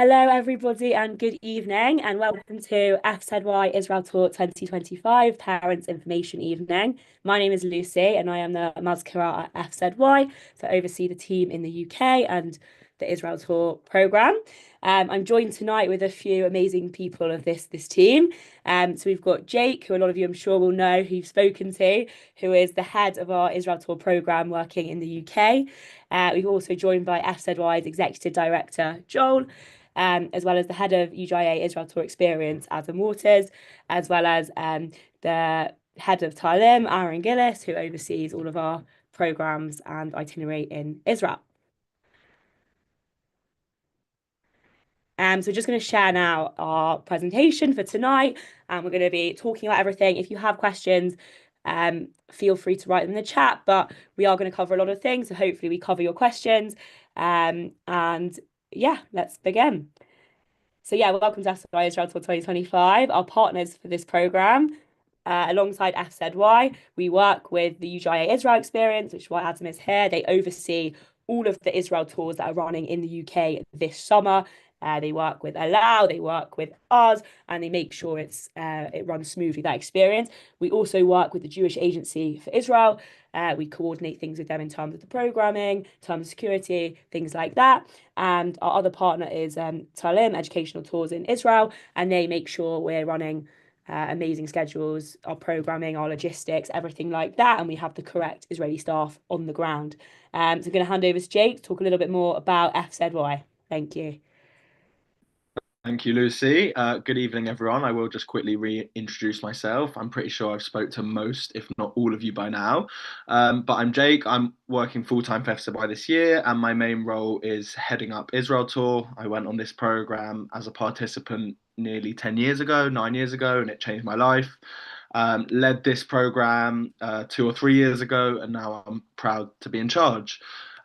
Hello, everybody, and good evening, and welcome to FZY Israel Tour 2025 Parents Information Evening. My name is Lucy, and I am the Mazkira at FZY to oversee the team in the UK and the Israel Tour program. I'm joined tonight with a few amazing people of this team. So we've got Jake, who a lot of you I'm sure will know, who you've spoken to, who is the head of our Israel Tour program working in the UK. We've also joined by FZY's Executive Director, Joel, as well as the head of UJA Israel Tour Experience, Adam Waters, as well as the head of Talim, Aaron Gillis, who oversees all of our programs and itinerary in Israel. So we're just going to share now our presentation for tonight, and we're going to be talking about everything. If you have questions, feel free to write them in the chat, but we are going to cover a lot of things, so hopefully we cover your questions. And yeah, let's begin. So yeah, welcome to FZY Israel Tour 2025, our partners for this program. Alongside FZY, we work with the UJA Israel Experience, which is why Adam is here. They oversee all of the Israel tours that are running in the UK this summer. They work with Allow, they work with us, and they make sure it runs smoothly, that experience. We also work with the Jewish Agency for Israel. We coordinate things with them in terms of the programming, terms of security, things like that. And our other partner is Talim, Educational Tours in Israel, and they make sure we're running amazing schedules, our programming, our logistics, everything like that. And we have the correct Israeli staff on the ground. So I'm going to hand over to Jake to talk a little bit more about FZY. Thank you. Thank you, Lucy. Good evening, everyone. I will just quickly reintroduce myself. I'm pretty sure I've spoke to most, if not all of you by now. But I'm Jake. I'm working full-time for FZY this year, and my main role is heading up Israel Tour. I went on this program as a participant nearly 10 years ago, 9 years ago, and it changed my life. Led this program 2 or 3 years ago, and now I'm proud to be in charge.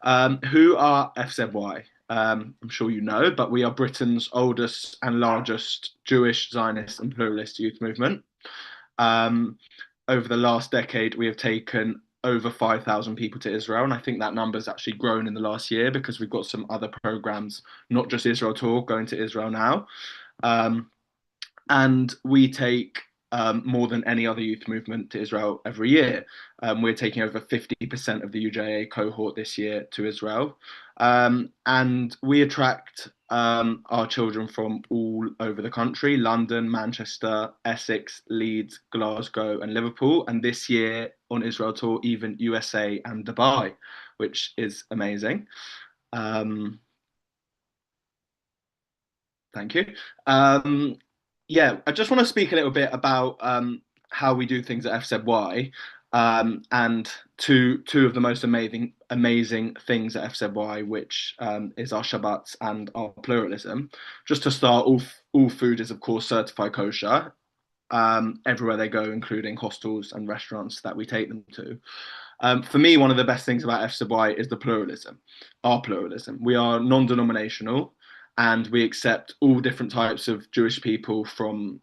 Who are FZY? I'm sure you know, but we are Britain's oldest and largest Jewish, Zionist, and pluralist youth movement. Um, Over the last decade, we have taken over 5,000 people to Israel, and I think that number has actually grown in the last year because we've got some other programs, not just Israel Tour, going to Israel now. Um, and we take more than any other youth movement to Israel every year. We're taking over 50% of the UJA cohort this year to Israel. And we attract our children from all over the country: London, Manchester, Essex, Leeds, Glasgow, and Liverpool. And this year on Israel Tour, even USA and Dubai, which is amazing. Thank you. Yeah, I just want to speak a little bit about how we do things at FZY, and two of the most amazing things at FZY, which is our Shabbats and our pluralism. Just to start, all food is of course certified kosher everywhere they go, including hostels and restaurants that we take them to. For me, one of the best things about FZY is the pluralism, our pluralism. We are non-denominational, and we accept all different types of Jewish people from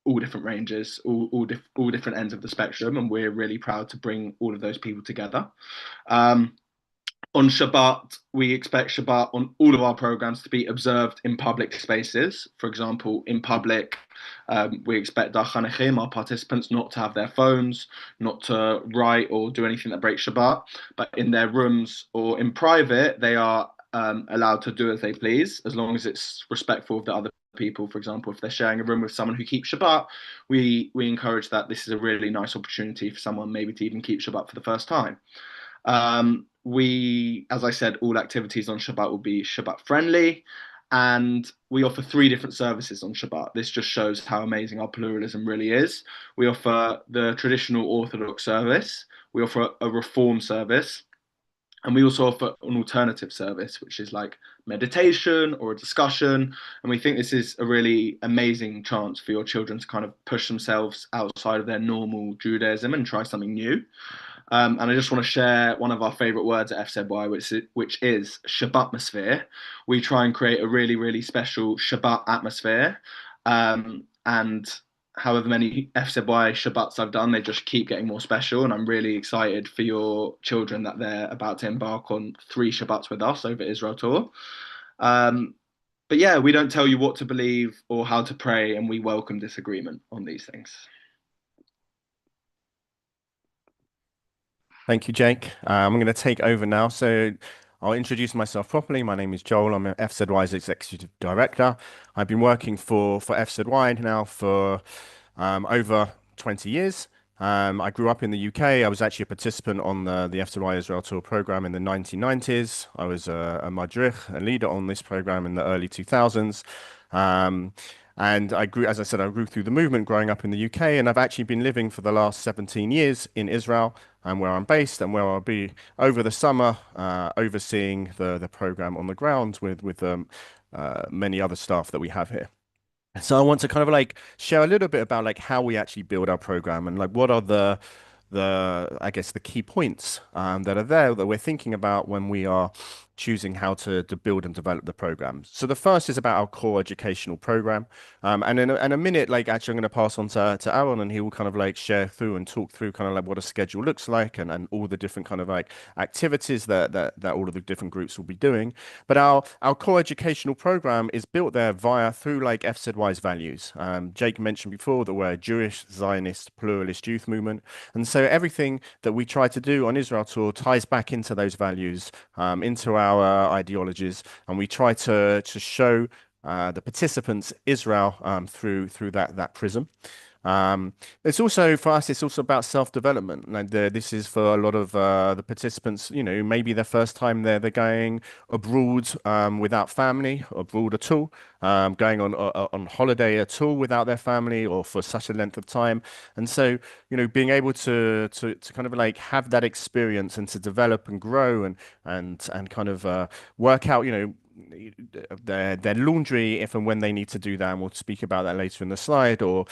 all different ranges, all different ends of the spectrum, and we're really proud to bring all of those people together. On Shabbat, we expect Shabbat on all of our programs to be observed in public spaces. For example, in public, we expect our chanechim, our participants, not to have their phones, not to write or do anything that breaks Shabbat. But in their rooms or in private, they are allowed to do as they please, as long as it's respectful of the other people. For example, if they're sharing a room with someone who keeps Shabbat, we encourage that. This is a really nice opportunity for someone maybe to even keep Shabbat for the first time. As I said, all activities on Shabbat will be Shabbat friendly, and we offer 3 different services on Shabbat. This just shows how amazing our pluralism really is. We offer the traditional Orthodox service, we offer a Reform service, and we also offer an alternative service, which is like meditation or a discussion. And we think this is a really amazing chance for your children to kind of push themselves outside of their normal Judaism and try something new. And I just want to share one of our favorite words at FZY, which is Shabbatmosphere. We try and create a really, really special Shabbat atmosphere. And however many FZY Shabbats I've done, they just keep getting more special. And I'm really excited for your children that they're about to embark on 3 Shabbats with us over Israel Tour. But yeah, we don't tell you what to believe or how to pray, and we welcome disagreement on these things. Thank you, Jake. I'm going to take over now. So I'll introduce myself properly. My name is Joel. I'm FZY's Executive Director. I've been working for FZY now for over 20 years. I grew up in the UK. I was actually a participant on the FZY Israel Tour program in the 1990s. I was a madrich, a leader on this program in the early 2000s. Um, and I grew, as I said, I grew through the movement growing up in the UK, and I've actually been living for the last 17 years in Israel, and where I'm based, and where I'll be over the summer, overseeing the program on the ground with many other staff that we have here. So I want to kind of like share a little bit about like how we actually build our program and like what are the I guess the key points that are there that we're thinking about when we are choosing how to build and develop the program. So the first is about our core educational program. And in a minute, like actually I'm going to pass on to Aaron and he will kind of like share through and talk through kind of like what a schedule looks like and all the different kind of like activities that all of the different groups will be doing. But our core educational program is built there via through like FZY's values. Jake mentioned before that we're a Jewish, Zionist, pluralist youth movement. And so everything that we try to do on Israel Tour ties back into those values, into our ideologies, and we try to show the participants Israel through that prism. It's also for us, it's also about self-development. Like this is for a lot of the participants, you know, maybe their first time they're going abroad without family, abroad at all, going on holiday at all without their family or for such a length of time. And so, you know, being able to kind of like have that experience and to develop and grow and kind of work out, you know, their laundry if and when they need to do that, and we'll speak about that later in the slide, or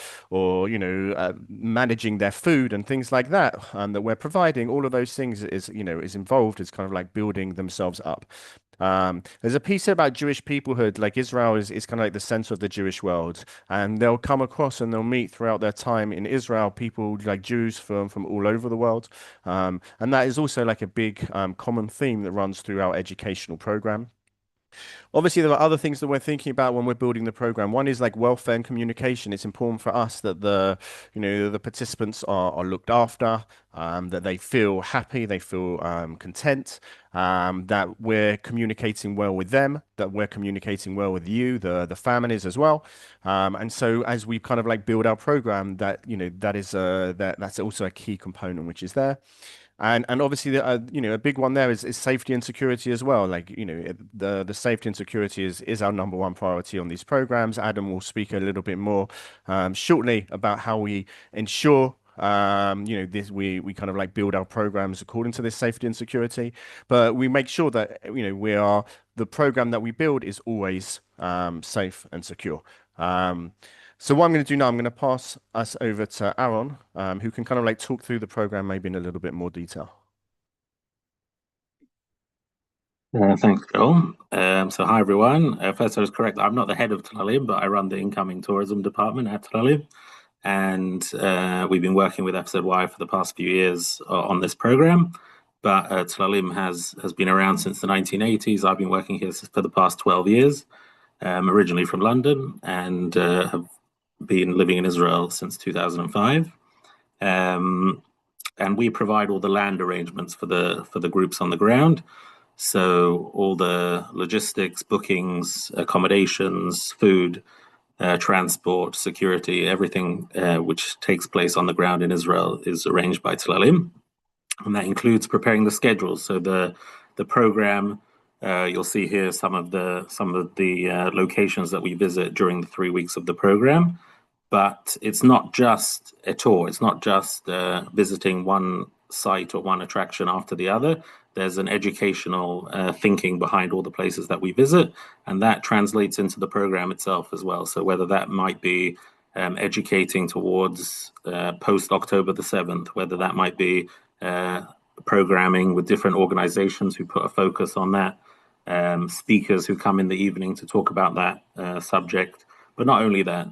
you know managing their food and things like that, that we're providing. All of those things is, you know, is involved, is kind of like building themselves up. There's a piece about Jewish peoplehood, like Israel is kind of like the center of the Jewish world, and they'll come across and they'll meet throughout their time in Israel people like Jews from all over the world, and that is also like a big common theme that runs through our educational program. Obviously, there are other things that we're thinking about when we're building the program. One is like welfare and communication. It's important for us that you know, the participants are looked after, that they feel happy, they feel content, that we're communicating well with them, that we're communicating well with you, the families as well. And so as we kind of like build our program, that, you know, that is that's also a key component which is there. And obviously, you know, a big one there is safety and security as well. Like, you know, the safety and security is our number one priority on these programs. Adam will speak a little bit more shortly about how we ensure you know, this we kind of like build our programs according to this safety and security, but we make sure that, you know, the program that we build is always safe and secure. So what I'm going to do now, I'm going to pass us over to Aaron, who can kind of like talk through the program maybe in a little bit more detail. Thanks, Joel. So hi everyone. First, I was correct. I'm not the head of Tel Aviv, but I run the incoming tourism department at Tel Aviv, and we've been working with FZY for the past few years on this program. But Tel Aviv has been around since the 1980s. I've been working here for the past 12 years, originally from London, and have been living in Israel since 2005. And we provide all the land arrangements for the groups on the ground. So all the logistics, bookings, accommodations, food, transport, security, everything which takes place on the ground in Israel is arranged by Tel Aviv. And that includes preparing the schedules. So the program, you'll see here some of the locations that we visit during the 3 weeks of the program. But it's not just a tour. It's not just visiting one site or one attraction after the other. There's an educational thinking behind all the places that we visit, and that translates into the program itself as well. So whether that might be educating towards post October the 7th, whether that might be programming with different organizations who put a focus on that, speakers who come in the evening to talk about that subject. But not only that,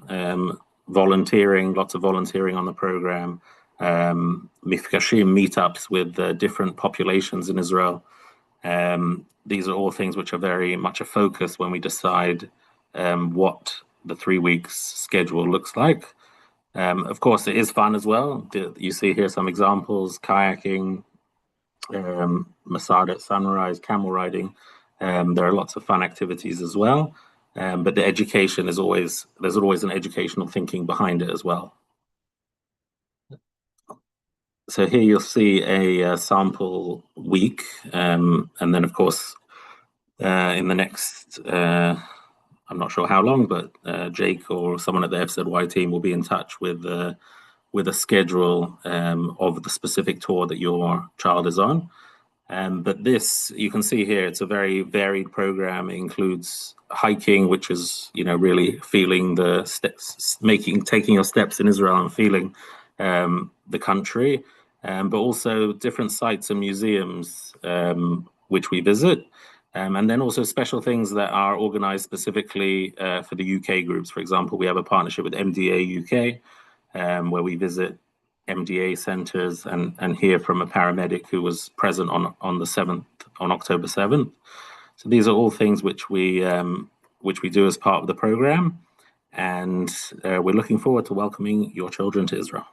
volunteering, lots of volunteering on the program, mifkashim, meetups with different populations in Israel. These are all things which are very much a focus when we decide what the 3 weeks schedule looks like. Of course, it is fun as well. You see here some examples: kayaking, Masada at sunrise, camel riding. There are lots of fun activities as well. But the education is there's always an educational thinking behind it as well. So here you'll see a sample week, and then of course in the next, I'm not sure how long, but Jake or someone at the FZY team will be in touch with a schedule of the specific tour that your child is on. But this, you can see here, it's a very varied program. It includes hiking, which is, really feeling the steps, taking your steps in Israel and feeling the country, but also different sites and museums which we visit. And then also special things that are organized specifically for the UK groups. For example, we have a partnership with MDA UK, where we visit MDA centers and hear from a paramedic who was present on October 7th. So these are all things which we do as part of the program, and we're looking forward to welcoming your children to Israel.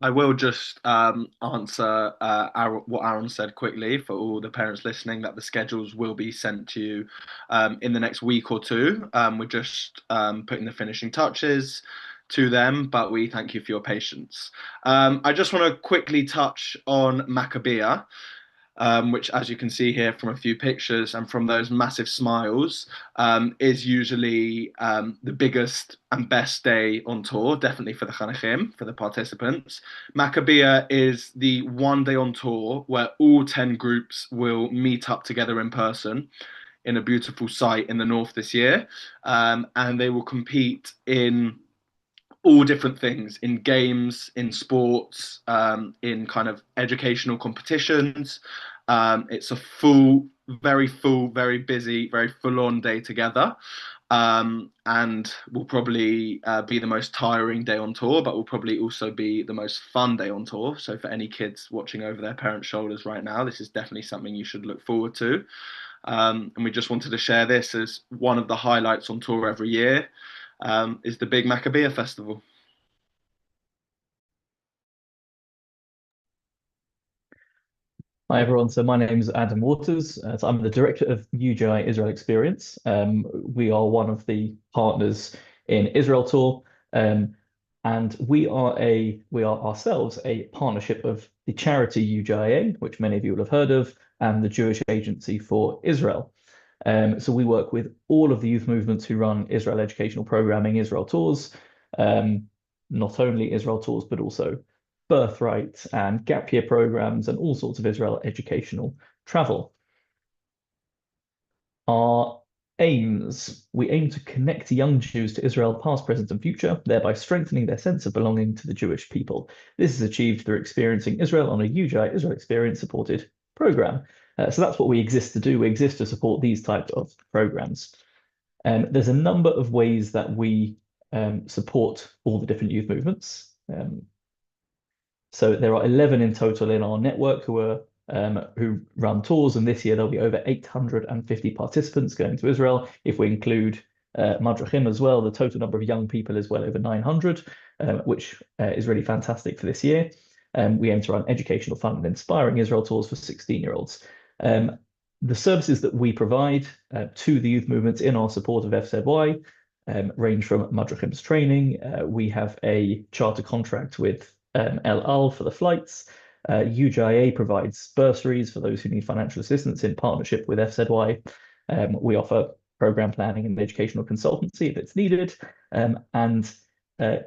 I will just answer what Aaron said quickly for all the parents listening, that the schedules will be sent to you in the next week or two. We're just putting the finishing touches to them, but we thank you for your patience. I just want to quickly touch on Maccabea. Which, as you can see here from a few pictures and from those massive smiles, is usually the biggest and best day on tour, definitely for the Chanachim, for the participants. Maccabea is the one day on tour where all 10 groups will meet up together in person in a beautiful site in the north this year, and they will compete in all different things, in games, in sports, in kind of educational competitions. It's a very full, very busy, very full-on day together. And will probably be the most tiring day on tour, but will probably also be the most fun day on tour. So for any kids watching over their parents' shoulders right now, this is definitely something you should look forward to. And we just wanted to share this as one of the highlights on tour every year. Is the big Maccabea Festival. Hi everyone, so my name is Adam Waters. So I'm the director of UGI Israel Experience. We are one of the partners in Israel Tour, and we are ourselves a partnership of the charity UGIA, which many of you will have heard of, and the Jewish Agency for Israel. So we work with all of the youth movements who run Israel educational programming, Israel Tours, not only Israel Tours, but also Birthright and gap year programs and all sorts of Israel educational travel. Our aims: we aim to connect young Jews to Israel, past, present, and future, thereby strengthening their sense of belonging to the Jewish people. This is achieved through experiencing Israel on a UGI Israel Experience supported program. So that's what we exist to do. We exist to support these types of programs. There's a number of ways that we support all the different youth movements. So there are 11 in total in our network who run tours, and this year there'll be over 850 participants going to Israel. If we include Madrachim as well, the total number of young people is well over 900, which is really fantastic for this year. We aim to run educational, fun, and inspiring Israel tours for 16-year-olds. The services that we provide to the youth movements in our support of FZY range from Madrachim's training. We have a charter contract with El Al for the flights. UGIA provides bursaries for those who need financial assistance in partnership with FZY. We offer program planning and educational consultancy if it's needed. And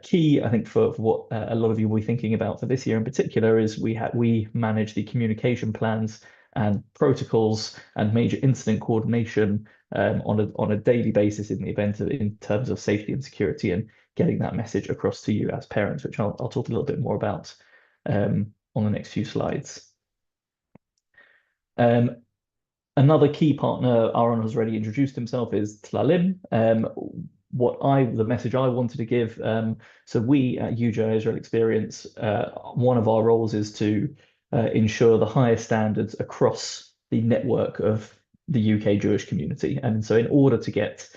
key, I think, for what a lot of you will be thinking about for this year in particular is we manage the communication plans and protocols and major incident coordination on a daily basis in the event in terms of safety and security and getting that message across to you as parents, which I'll talk a little bit more about on the next few slides. Another key partner, Aaron has already introduced himself, is Tlalim. The message I wanted to give, so we at UGI Israel Experience, one of our roles is to ensure the highest standards across the network of the UK Jewish community. And so in order to get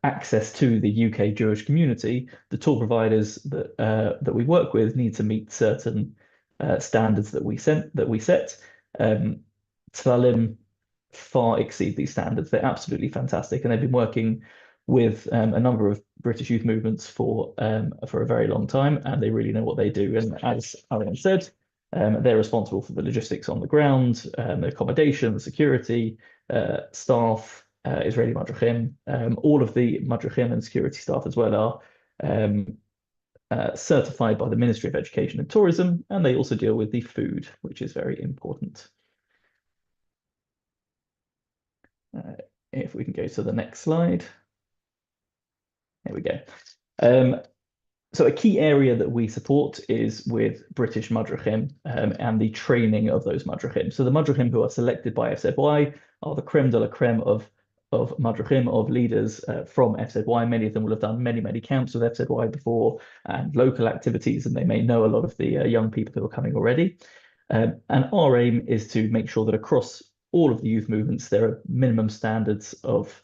access to the UK Jewish community, the tool providers that we work with need to meet certain standards that we set. Tlalim far exceed these standards. They're absolutely fantastic, and they've been working with a number of British youth movements for a very long time, and they really know what they do. And as Ariane said, they're responsible for the logistics on the ground, the accommodation, the security, staff, Israeli Madrechim. All of the Madrechim and security staff as well are certified by the Ministry of Education and Tourism, and they also deal with the food, which is very important. If we can go to the next slide. There we go. So a key area that we support is with British Madrechim and the training of those Madrechim. So the Madrechim who are selected by FZY are the creme de la creme of Madrechim, of leaders from FZY. Many of them will have done many camps with FZY before and local activities, and they may know a lot of the young people who are coming already. And our aim is to make sure that across all of the youth movements, there are minimum standards of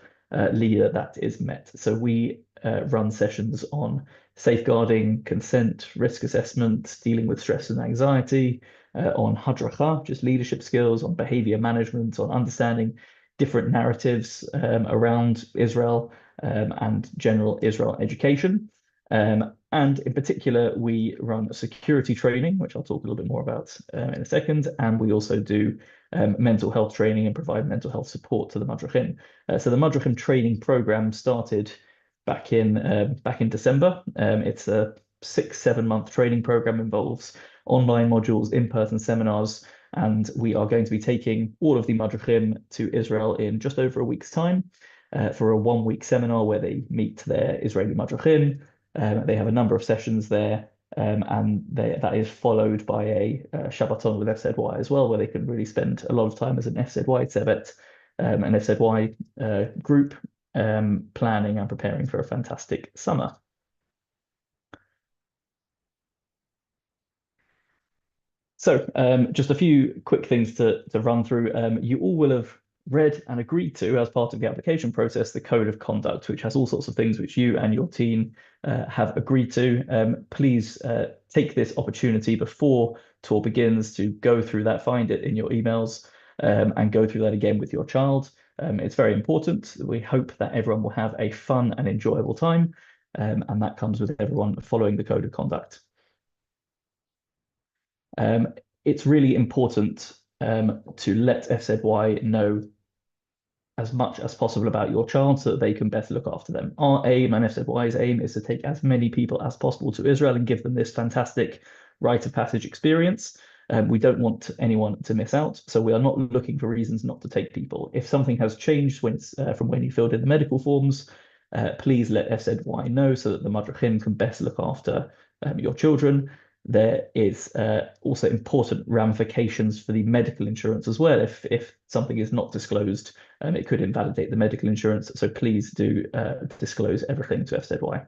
leader that is met. So we run sessions on safeguarding, consent, risk assessment, dealing with stress and anxiety, on hadracha, just leadership skills, on behavior management, on understanding different narratives around Israel and general Israel education. And in particular, we run a security training, which I'll talk a little bit more about in a second. And we also do mental health training and provide mental health support to the Madrechim. So the Madrechim training program started back in December. It's a 6-7 month training program, involves online modules, in-person seminars, and we are going to be taking all of the Madrechim to Israel in just over a week's time for a 1-week seminar where they meet their Israeli Madrechim. They have a number of sessions there, and that is followed by a Shabbaton with FZY as well, where they can really spend a lot of time as an FZY Tzevet, an FZY group, planning and preparing for a fantastic summer. So just a few quick things to run through. You all will have read and agreed to, as part of the application process, the code of conduct, which has all sorts of things which you and your team have agreed to. Please take this opportunity before tour begins to go through that, find it in your emails, and go through that again with your child. It's very important. We hope that everyone will have a fun and enjoyable time, and that comes with everyone following the code of conduct. It's really important to let FZY know as much as possible about your child so that they can better look after them. Our aim and FZY's aim is to take as many people as possible to Israel and give them this fantastic rite of passage experience. We don't want anyone to miss out, so we are not looking for reasons not to take people. If something has changed from when you filled in the medical forms, please let FZY know so that the Madrechim can better look after your children. There is also important ramifications for the medical insurance as well. If something is not disclosed, it could invalidate the medical insurance. So please do disclose everything to FZY.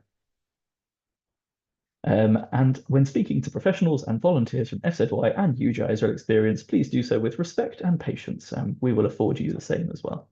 And when speaking to professionals and volunteers from FZY and UJI Israel Experience, please do so with respect and patience. We will afford you the same as well.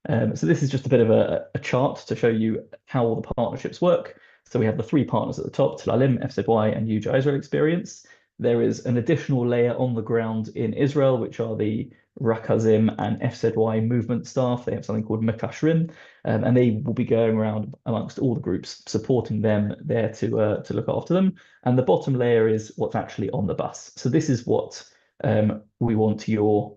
So this is just a bit of a chart to show you how all the partnerships work. So we have the 3 partners at the top, Tlalim, FZY, and UJI Israel Experience. There is an additional layer on the ground in Israel, which are the Rakazim and FZY movement staff. They have something called Mekashrim, and they will be going around amongst all the groups, supporting them there to look after them. And the bottom layer is what's actually on the bus. So this is what we want your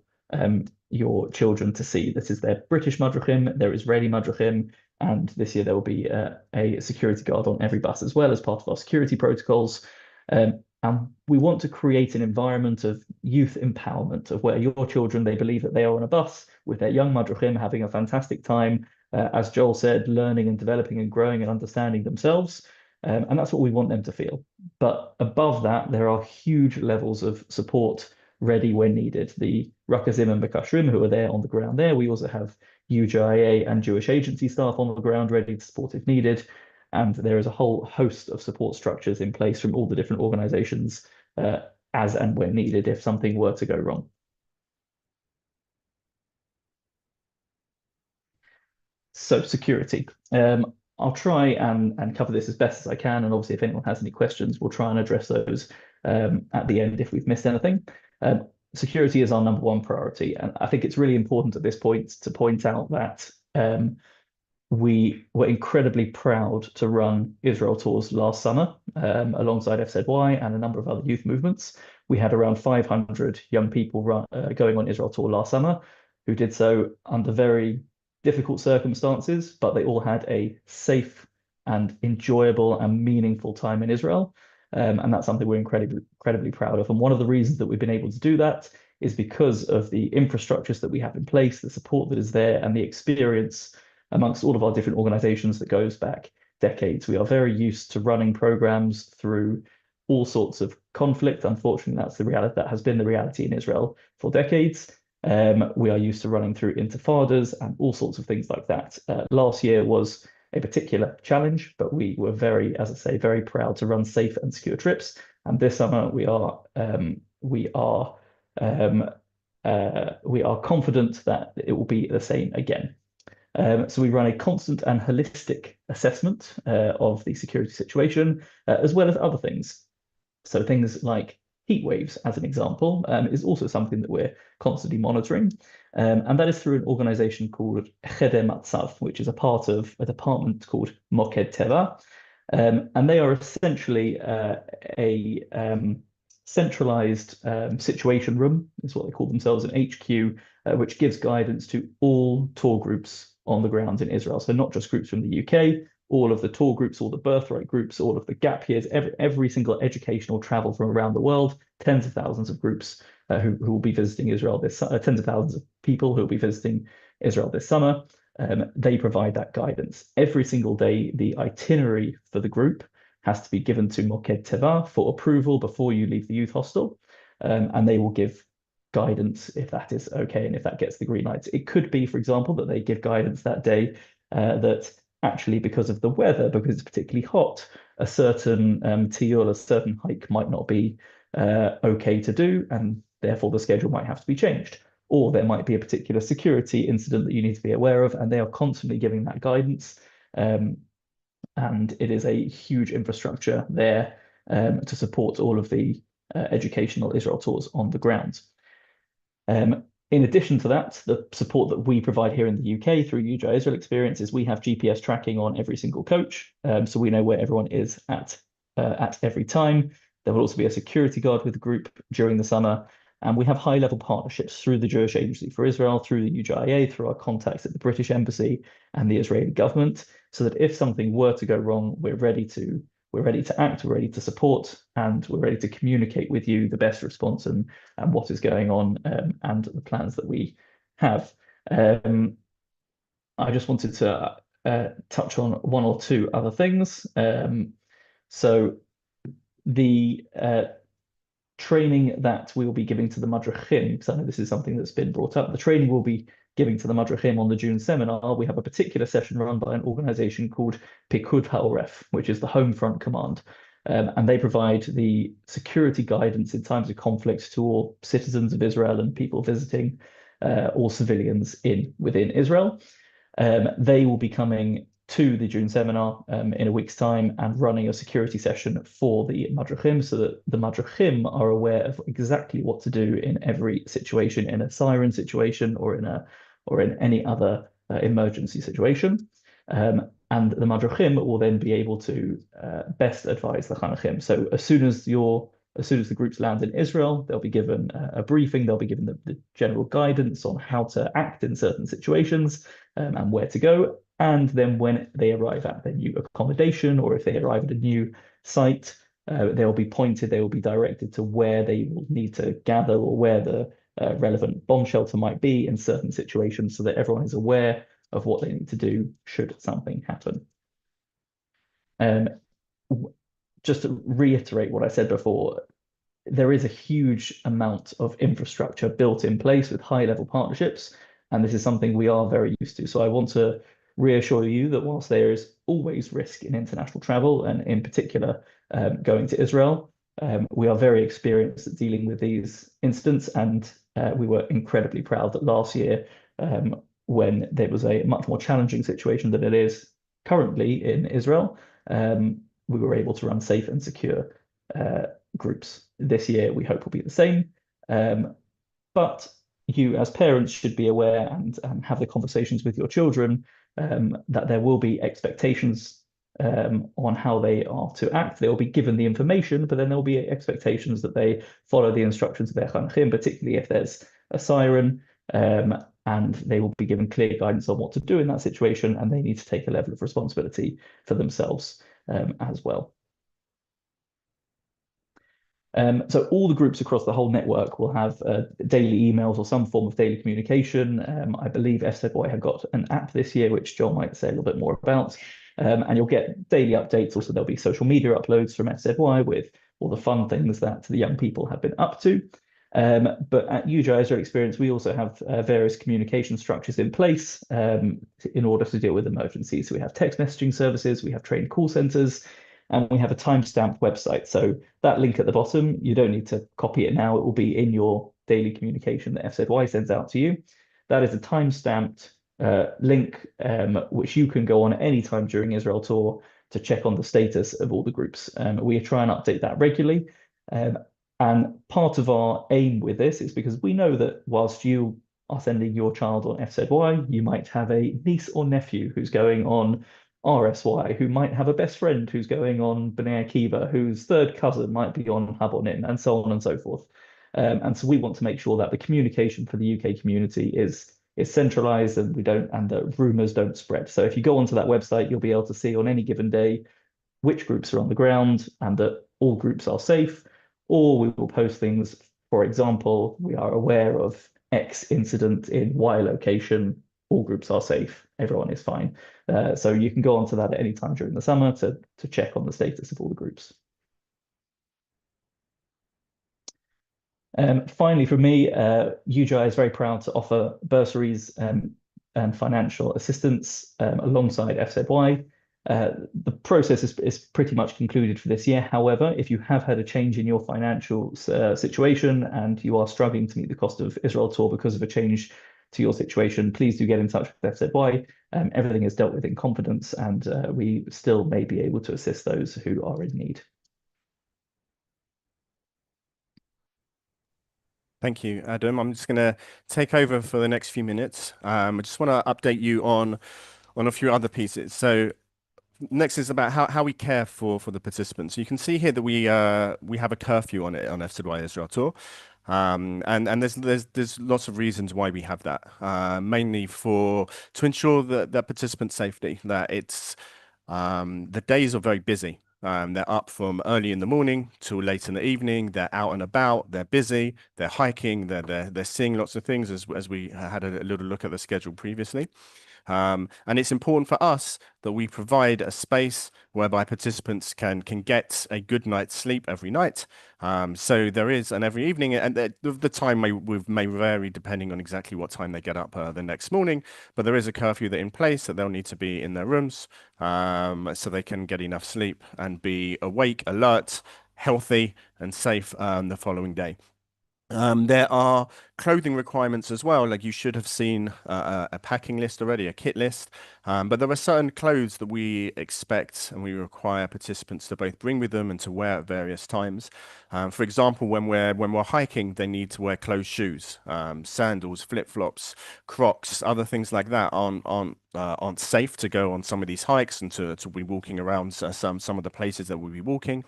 children to see. This is their British Madrechim, their Israeli Madrechim, and this year there will be a security guard on every bus as well as part of our security protocols. And we want to create an environment of youth empowerment, of where your children, they believe that they are on a bus with their young Madrechim having a fantastic time, as Joel said, learning and developing and growing and understanding themselves. And that's what we want them to feel. But above that, there are huge levels of support ready when needed. The Rakazim and Bekashrim who are there on the ground there. We also have UJIA and Jewish agency staff on the ground ready to support if needed. And there is a whole host of support structures in place from all the different organizations as and when needed if something were to go wrong. So security. I'll try and cover this as best as I can, and obviously if anyone has any questions, we'll try and address those at the end if we've missed anything. Security is our number one priority, and I think it's really important at this point to point out that we were incredibly proud to run Israel tours last summer alongside FZY and a number of other youth movements. We had around 500 young people going on Israel tour last summer who did so under very difficult circumstances, but they all had a safe and enjoyable and meaningful time in Israel. And that's something we're incredibly proud of. And one of the reasons that we've been able to do that is because of the infrastructures that we have in place, the support that is there, and the experience amongst all of our different organizations that goes back decades. We are very used to running programs through all sorts of conflict. Unfortunately, that's the reality, that has been the reality in Israel for decades. We are used to running through intifadas and all sorts of things like that. Last year was a particular challenge, but we were very, as I say, very proud to run safe and secure trips. And this summer we are confident that it will be the same again. So we run a constant and holistic assessment of the security situation, as well as other things. So things like heat waves, as an example, is also something that we're constantly monitoring. And that is through an organization called Cheder Matzav, which is a part of a department called Moked Teva. And they are essentially a centralized situation room, is what they call themselves, an HQ, which gives guidance to all tour groups on the ground in Israel. So not just groups from the UK, all of the tour groups, all the birthright groups, all of the gap years, every single educational travel from around the world, tens of thousands of groups who will be visiting Israel tens of thousands of people who will be visiting Israel this summer. They provide that guidance. Every single day, the itinerary for the group has to be given to Moked Teva for approval before you leave the youth hostel. And they will give guidance if that is okay and if that gets the green lights. It could be, for example, that they give guidance that day that actually, because of the weather, because it's particularly hot, a certain tiyul, a certain hike might not be okay to do, and therefore the schedule might have to be changed. Or there might be a particular security incident that you need to be aware of, and they are constantly giving that guidance. And it is a huge infrastructure there to support all of the educational Israel tours on the ground. In addition to that, the support that we provide here in the UK through UJI Israel Experience is we have GPS tracking on every single coach, so we know where everyone is at every time. There will also be a security guard with the group during the summer, and we have high-level partnerships through the Jewish Agency for Israel, through the UJIA, through our contacts at the British Embassy and the Israeli government, so that if something were to go wrong, we're ready to act, we're ready to support, and we're ready to communicate with you the best response and what is going on and the plans that we have. I just wanted to touch on one or two other things. So the training that we will be giving to the Madrachim, because I know this is something that's been brought up, the training we'll be giving to the Madrachim on the June seminar, we have a particular session run by an organization called Pikud HaOref, which is the Home Front Command. And they provide the security guidance in times of conflict to all citizens of Israel and people visiting, all civilians within Israel. They will be coming to the June seminar in a week's time and running a security session for the Madrachim, so that the Madrachim are aware of exactly what to do in every situation, in a siren situation or in any other emergency situation. And the Madrachim will then be able to best advise the Chanachim. So as soon as the groups land in Israel, they'll be given a briefing, they'll be given the general guidance on how to act in certain situations and where to go. And then when they arrive at their new accommodation, or if they arrive at a new site, they'll be pointed, they will be directed to where they will need to gather, or where the relevant bomb shelter might be in certain situations, so that everyone is aware of what they need to do should something happen. Just to reiterate what I said before, there is a huge amount of infrastructure built in place with high-level partnerships, and this is something we are very used to. So I want to reassure you that whilst there is always risk in international travel, and in particular going to Israel, We are very experienced at dealing with these incidents, and we were incredibly proud that last year, when there was a much more challenging situation than it is currently in Israel, we were able to run safe and secure groups. This year, we hope will be the same. But you, as parents, should be aware and have the conversations with your children that there will be expectations on how they are to act. They will be given the information, but then there will be expectations that they follow the instructions of their chanchim, particularly if there's a siren, and they will be given clear guidance on what to do in that situation, and they need to take a level of responsibility for themselves as well. So all the groups across the whole network will have daily emails or some form of daily communication. I believe FZY have got an app this year, which John might say a little bit more about. And you'll get daily updates. Also, there'll be social media uploads from FZY with all the fun things that the young people have been up to. But at UJI, as your experience, we also have various communication structures in place in order to deal with emergencies. So we have text messaging services, we have trained call centers, and we have a timestamped website. So that link at the bottom, you don't need to copy it now. It will be in your daily communication that FZY sends out to you. That is a timestamped link, which you can go on any time during Israel tour to check on the status of all the groups. We try and update that regularly. And part of our aim with this is because we know that whilst you are sending your child on FZY, you might have a niece or nephew who's going on RSY, who might have a best friend who's going on B'nai Akiva, whose third cousin might be on Habonim, and so on and so forth. And so we want to make sure that the communication for the UK community is centralized and the rumors don't spread. So if you go onto that website, you'll be able to see on any given day which groups are on the ground and that all groups are safe, or we will post things. For example, we are aware of X incident in Y location, all groups are safe, everyone is fine. So you can go onto that at any time during the summer to check on the status of all the groups. Finally, for me, UJI is very proud to offer bursaries and financial assistance alongside FZY. The process is pretty much concluded for this year. However, if you have had a change in your financial situation and you are struggling to meet the cost of Israel tour because of a change to your situation, please do get in touch with FZY. Everything is dealt with in confidence, and we still may be able to assist those who are in need. Thank you, Adam. I'm just going to take over for the next few minutes. I just want to update you on a few other pieces. So next is about how we care for the participants. You can see here that we have a curfew on it on FZY Israel Tour. And there's lots of reasons why we have that, mainly to ensure that participant safety, that it's the days are very busy. They're up from early in the morning till late in the evening. They're out and about. They're busy. They're hiking. They're seeing lots of things, as we had a little look at the schedule previously. And it's important for us that we provide a space whereby participants can get a good night's sleep every night. So there is, and every evening, and the time may vary depending on exactly what time they get up the next morning, but there is a curfew in place that they'll need to be in their rooms so they can get enough sleep and be awake, alert, healthy, and safe the following day. There are clothing requirements as well. Like you should have seen a packing list already, a kit list. But there are certain clothes that we expect and we require participants to both bring with them and to wear at various times. For example, when we're hiking, they need to wear closed shoes, sandals, flip-flops, Crocs, other things like that aren't safe to go on some of these hikes and to be walking around some of the places that we'll be walking.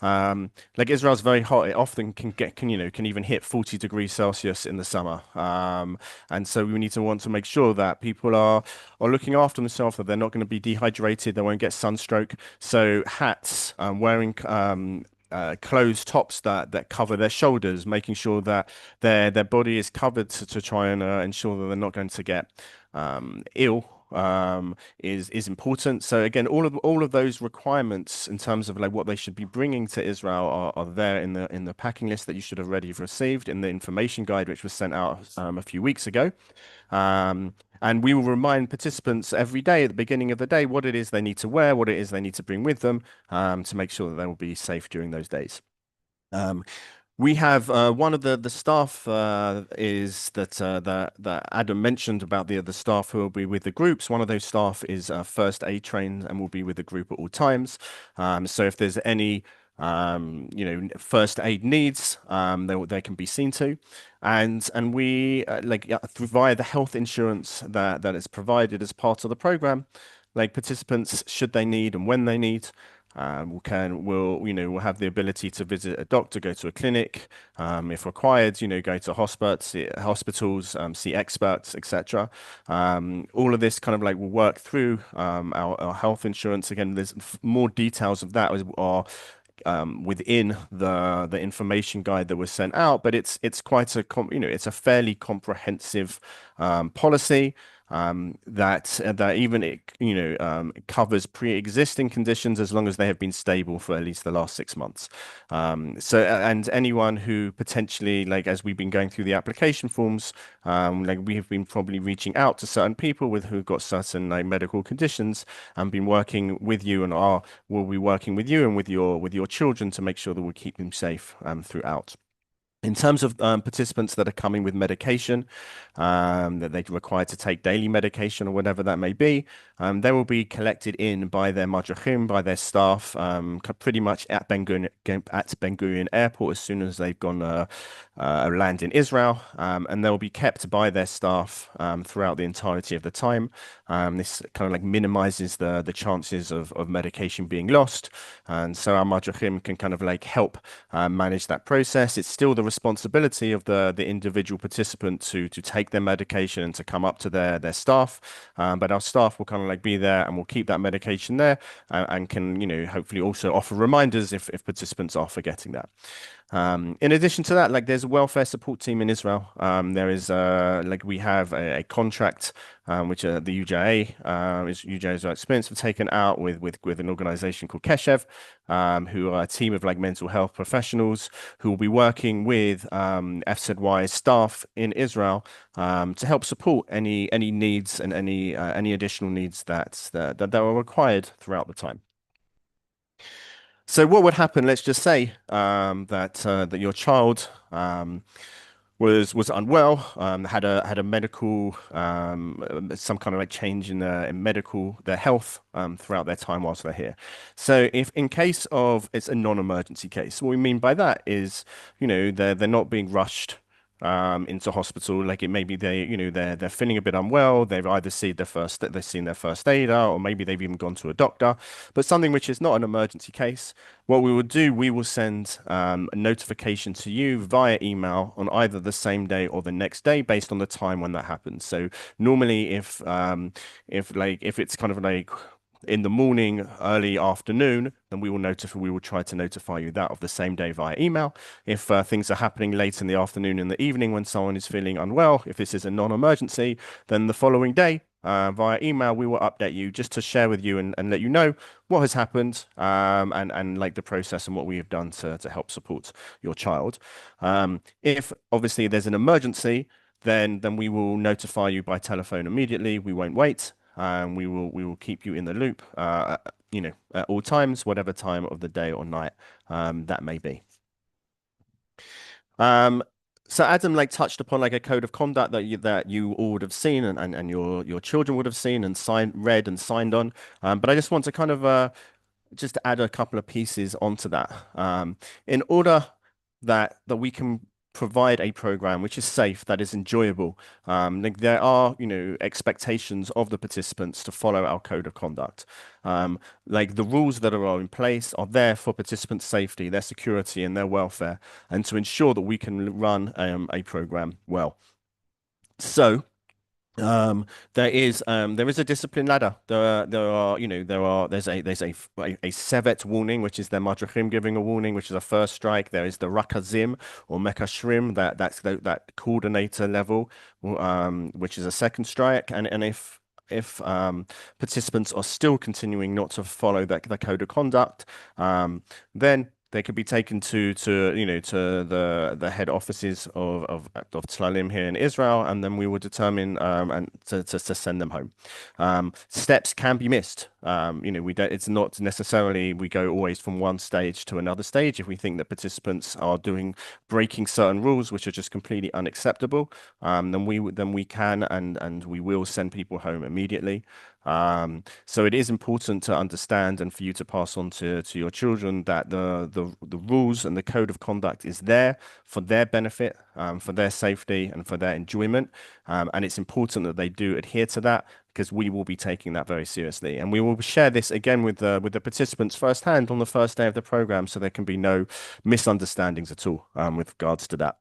Like Israel's very hot. It often can even hit 40 degrees Celsius in the summer. And so we need to want to make sure that people are looking after themselves, that they're not going to be dehydrated, they won't get sunstroke. So hats, wearing closed tops that cover their shoulders, making sure that their body is covered to try and ensure that they're not going to get ill is important. So again, all of those requirements in terms of like what they should be bringing to Israel are there in the packing list that you should have already received in the information guide, which was sent out a few weeks ago. And we will remind participants every day at the beginning of the day what it is they need to wear, what it is they need to bring with them to make sure that they will be safe during those days. We have one of the staff is that Adam mentioned about the staff who will be with the groups. One of those staff is first aid trained and will be with the group at all times. So if there's any first aid needs, they can be seen to, and we via the health insurance that is provided as part of the program, like participants, should they need and when they need. We'll have the ability to visit a doctor, go to a clinic, if required, go to hospitals, see experts, etc. All of this kind of like will work through our health insurance. Again, there's more details of that are within the information guide that was sent out, but it's quite it's a fairly comprehensive policy that even it covers pre-existing conditions as long as they have been stable for at least the last 6 months. And anyone who potentially, like as we've been going through the application forms, like we have been probably reaching out to certain people who've got certain like medical conditions and been working with you and will be working with you and with your children to make sure that we'll keep them safe throughout. In terms of participants that are coming with medication, that they're required to take daily medication or whatever that may be, they will be collected in by their madrachim, by their staff, pretty much at Ben Gurion Airport as soon as they've gone land in Israel, and they'll be kept by their staff throughout the entirety of the time. This kind of like minimizes the chances of medication being lost, and so our madrachim can kind of like help manage that process. It's still the responsibility of the individual participant to take their medication and to come up to their staff, but our staff will kind of like be there and will keep that medication there, and can hopefully also offer reminders if participants are forgetting that. In addition to that, like there's a welfare support team in Israel. There is we have a contract which the UJA's experience have taken out with an organization called Keshev, who are a team of like mental health professionals who will be working with FZY staff in Israel to help support any needs and any additional needs that are required throughout the time. So what would happen? Let's just say that your child was unwell, had a medical some kind of like change in their health throughout their time whilst they're here. So if in case of it's a non-emergency case, what we mean by that is they're not being rushed into hospital. Like it may be they're feeling a bit unwell. They've either seen their first aider, or maybe they've even gone to a doctor, but something which is not an emergency case. What we will do, we will send a notification to you via email on either the same day or the next day based on the time when that happens. So normally if it's kind of like in the morning, early afternoon, then we will try to notify you that of the same day via email. If things are happening late in the afternoon and the evening when someone is feeling unwell, if this is a non-emergency, then the following day via email we will update you just to share with you and let you know what has happened, and like the process and what we have done to help support your child. If obviously there's an emergency, then we will notify you by telephone immediately. We won't wait. We will keep you in the loop, at all times, whatever time of the day or night that may be. So Adam touched upon a code of conduct that you all would have seen and your children would have seen and read and signed on. But I just want to kind of just to add a couple of pieces onto that, in order that we can provide a program which is safe, that is enjoyable. There are, expectations of the participants to follow our code of conduct. The rules that are in place are there for participants' safety, their security, and their welfare, and to ensure that we can run a program well. So there is a discipline ladder. There's a sevet warning, which is their madrachim giving a warning, which is a first strike. There is the rakazim or mekashrim, that's that coordinator level, which is a second strike. And if participants are still continuing not to follow the code of conduct, then they could be taken to the head offices of Tlalim here in Israel, and then we will determine and to send them home. Steps can be missed. We don't, it's not necessarily we go always from one stage to another stage. If we think that participants are breaking certain rules which are just completely unacceptable, then we can and we will send people home immediately. So it is important to understand and for you to pass on to your children that the rules and the code of conduct is there for their benefit, for their safety and for their enjoyment. And it's important that they do adhere to that, because we will be taking that very seriously. And we will share this again with the participants firsthand on the first day of the program, so there can be no misunderstandings at all with regards to that.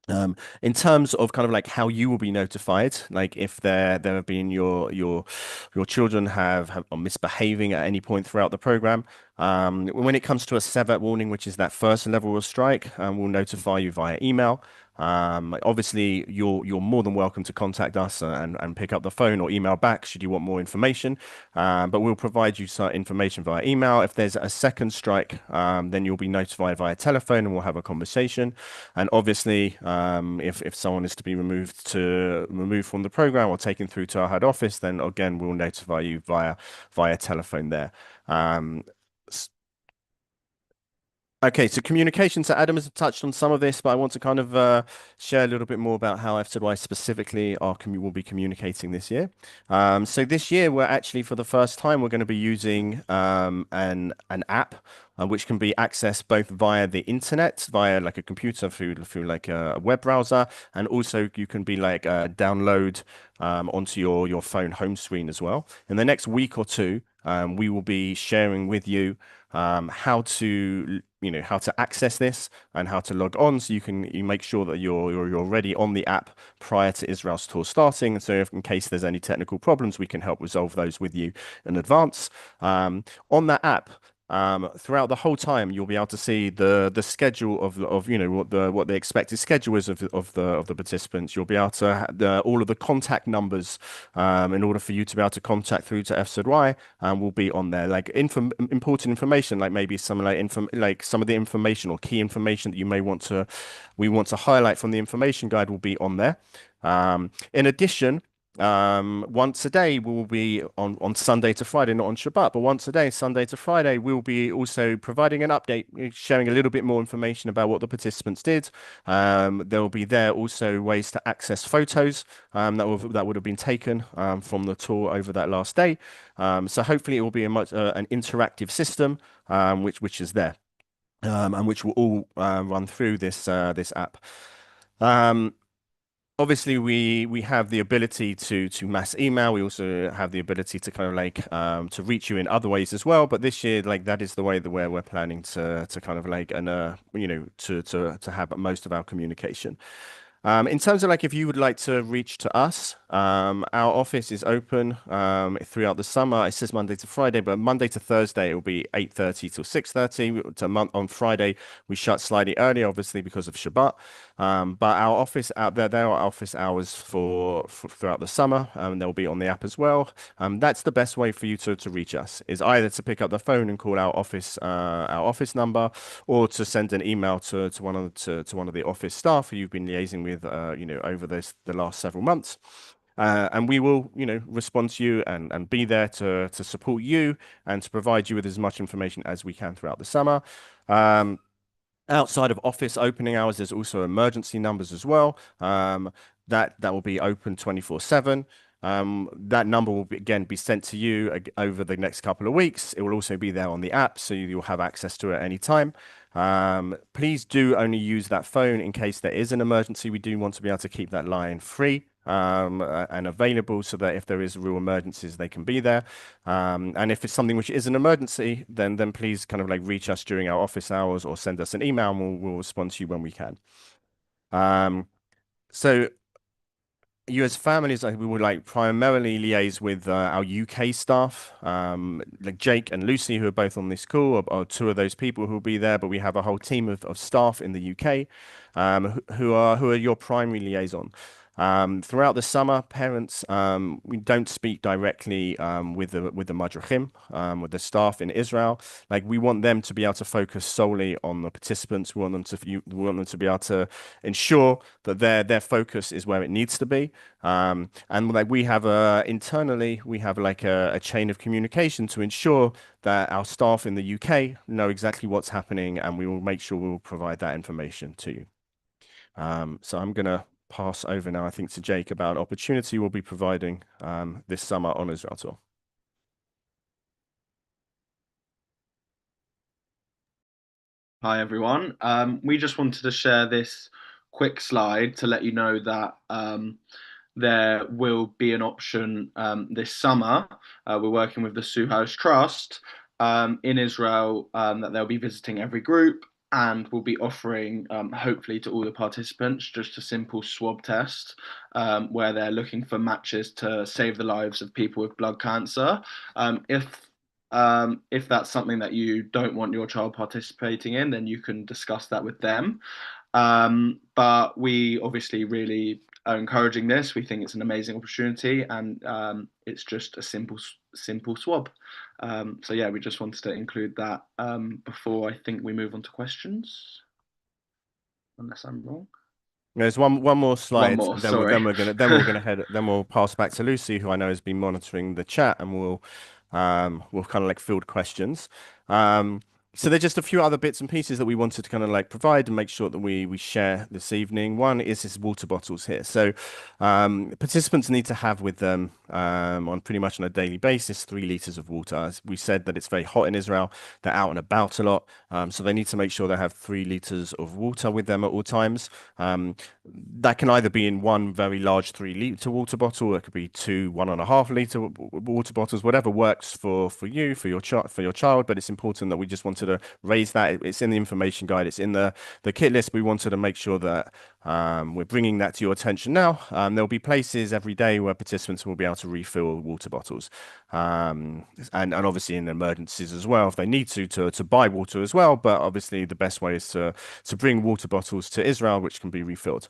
In terms of kind of like how you will be notified, like if there have been your children are misbehaving at any point throughout the program, when it comes to a SEVET warning, which is that first level of strike, we'll notify you via email. Obviously, you're more than welcome to contact us and pick up the phone or email back should you want more information. But we'll provide you some information via email. If there's a second strike, then you'll be notified via telephone and we'll have a conversation. And obviously, if someone is to be removed from the program or taken through to our head office, then again we'll notify you via telephone there. Okay, so communication. So Adam has touched on some of this, but I want to kind of share a little bit more about how FZY specifically will be communicating this year. So this year, we're actually, for the first time, we're going to be using an app which can be accessed both via the internet, via like a computer through like a web browser, and also you can be like download onto your phone home screen as well. In the next week or two, we will be sharing with you how to access this and how to log on, so you make sure that you're already on the app prior to Israel's tour starting. So if in case there's any technical problems, we can help resolve those with you in advance. On that app, throughout the whole time, you'll be able to see the schedule of what the expected schedule is of the participants. You'll be able to have all of the contact numbers in order for you to be able to contact through to FZY, will be on there. Like important information, like maybe some like some of the information or key information that we want to highlight from the information guide will be on there. In addition, once a day we will be on Sunday to Friday, not on Shabbat, but once a day, Sunday to Friday, we'll be also providing an update, sharing a little bit more information about what the participants did. There will be there also ways to access photos that would have been taken from the tour over that last day. So hopefully it will be an interactive system which is there, and which will all run through this app. Obviously, we have the ability to mass email. We also have the ability to kind of like to reach you in other ways as well. But this year, like that is the way where we're planning to kind of like to have most of our communication. In terms of like if you would like to reach to us, our office is open throughout the summer. It says Monday to Friday, but Monday to Thursday it will be 8:30 till 6:30. On Friday we shut slightly early, obviously because of Shabbat. But our office out there are office hours for throughout the summer, and they'll be on the app as well. That's the best way for you to reach us, is either to pick up the phone and call our office number, or to send an email to one of the office staff who you've been liaising with over the last several months. And we will, respond to you and be there to support you and to provide you with as much information as we can throughout the summer. Outside of office opening hours, there's also emergency numbers as well. That will be open 24/7. That number will again be sent to you over the next couple of weeks. It will also be there on the app, so you'll have access to it at any time. Please do only use that phone in case there is an emergency. We do want to be able to keep that line free and available, so that if there is real emergencies, they can be there. And if it's something which is an emergency, then please kind of like reach us during our office hours or send us an email, and we'll respond to you when we can. So you as families, we would like primarily liaise with our UK staff, like Jake and Lucy, who are both on this call, are two of those people who will be there. But we have a whole team of staff in the UK who are your primary liaison. Throughout the summer, parents, we don't speak directly with the madrachim, with the staff in Israel. Like we want them to be able to focus solely on the participants. We want them to be able to ensure that their focus is where it needs to be. And like we have internally, we have like a chain of communication to ensure that our staff in the UK know exactly what's happening, and we will make sure we will provide that information to you. So I'm going to pass over now, I think, to Jake about opportunity we'll be providing this summer on Israel Tour. Hi, everyone. We just wanted to share this quick slide to let you know that there will be an option this summer. We're working with the Suhaj Trust in Israel that they'll be visiting every group, and we'll be offering, hopefully to all the participants, just a simple swab test where they're looking for matches to save the lives of people with blood cancer. If that's something that you don't want your child participating in, then you can discuss that with them. But we obviously really are encouraging this. We think it's an amazing opportunity, and it's just a simple swab. So yeah, we just wanted to include that before I think we move on to questions, unless I'm wrong. There's one more slide. One more, then sorry. then we'll pass back to Lucy, who I know has been monitoring the chat, and we'll kind of like field questions. So there's just a few other bits and pieces that we wanted to kind of like provide and make sure that we share this evening. One is this water bottles here. So participants need to have with them on pretty much on a daily basis 3 liters of water. As we said that it's very hot in Israel. They're out and about a lot. So they need to make sure they have 3 liters of water with them at all times. That can either be in one very large 3-liter water bottle. It could be 2 1.5-liter water bottles, whatever works for you, for your child. But it's important that we just wanted to raise that. It's in the information guide. It's in the kit list. We wanted to make sure that we're bringing that to your attention now. There'll be places every day where participants will be able to refill water bottles, and obviously in emergencies as well if they need to buy water as well. But obviously the best way is to bring water bottles to Israel, which can be refilled.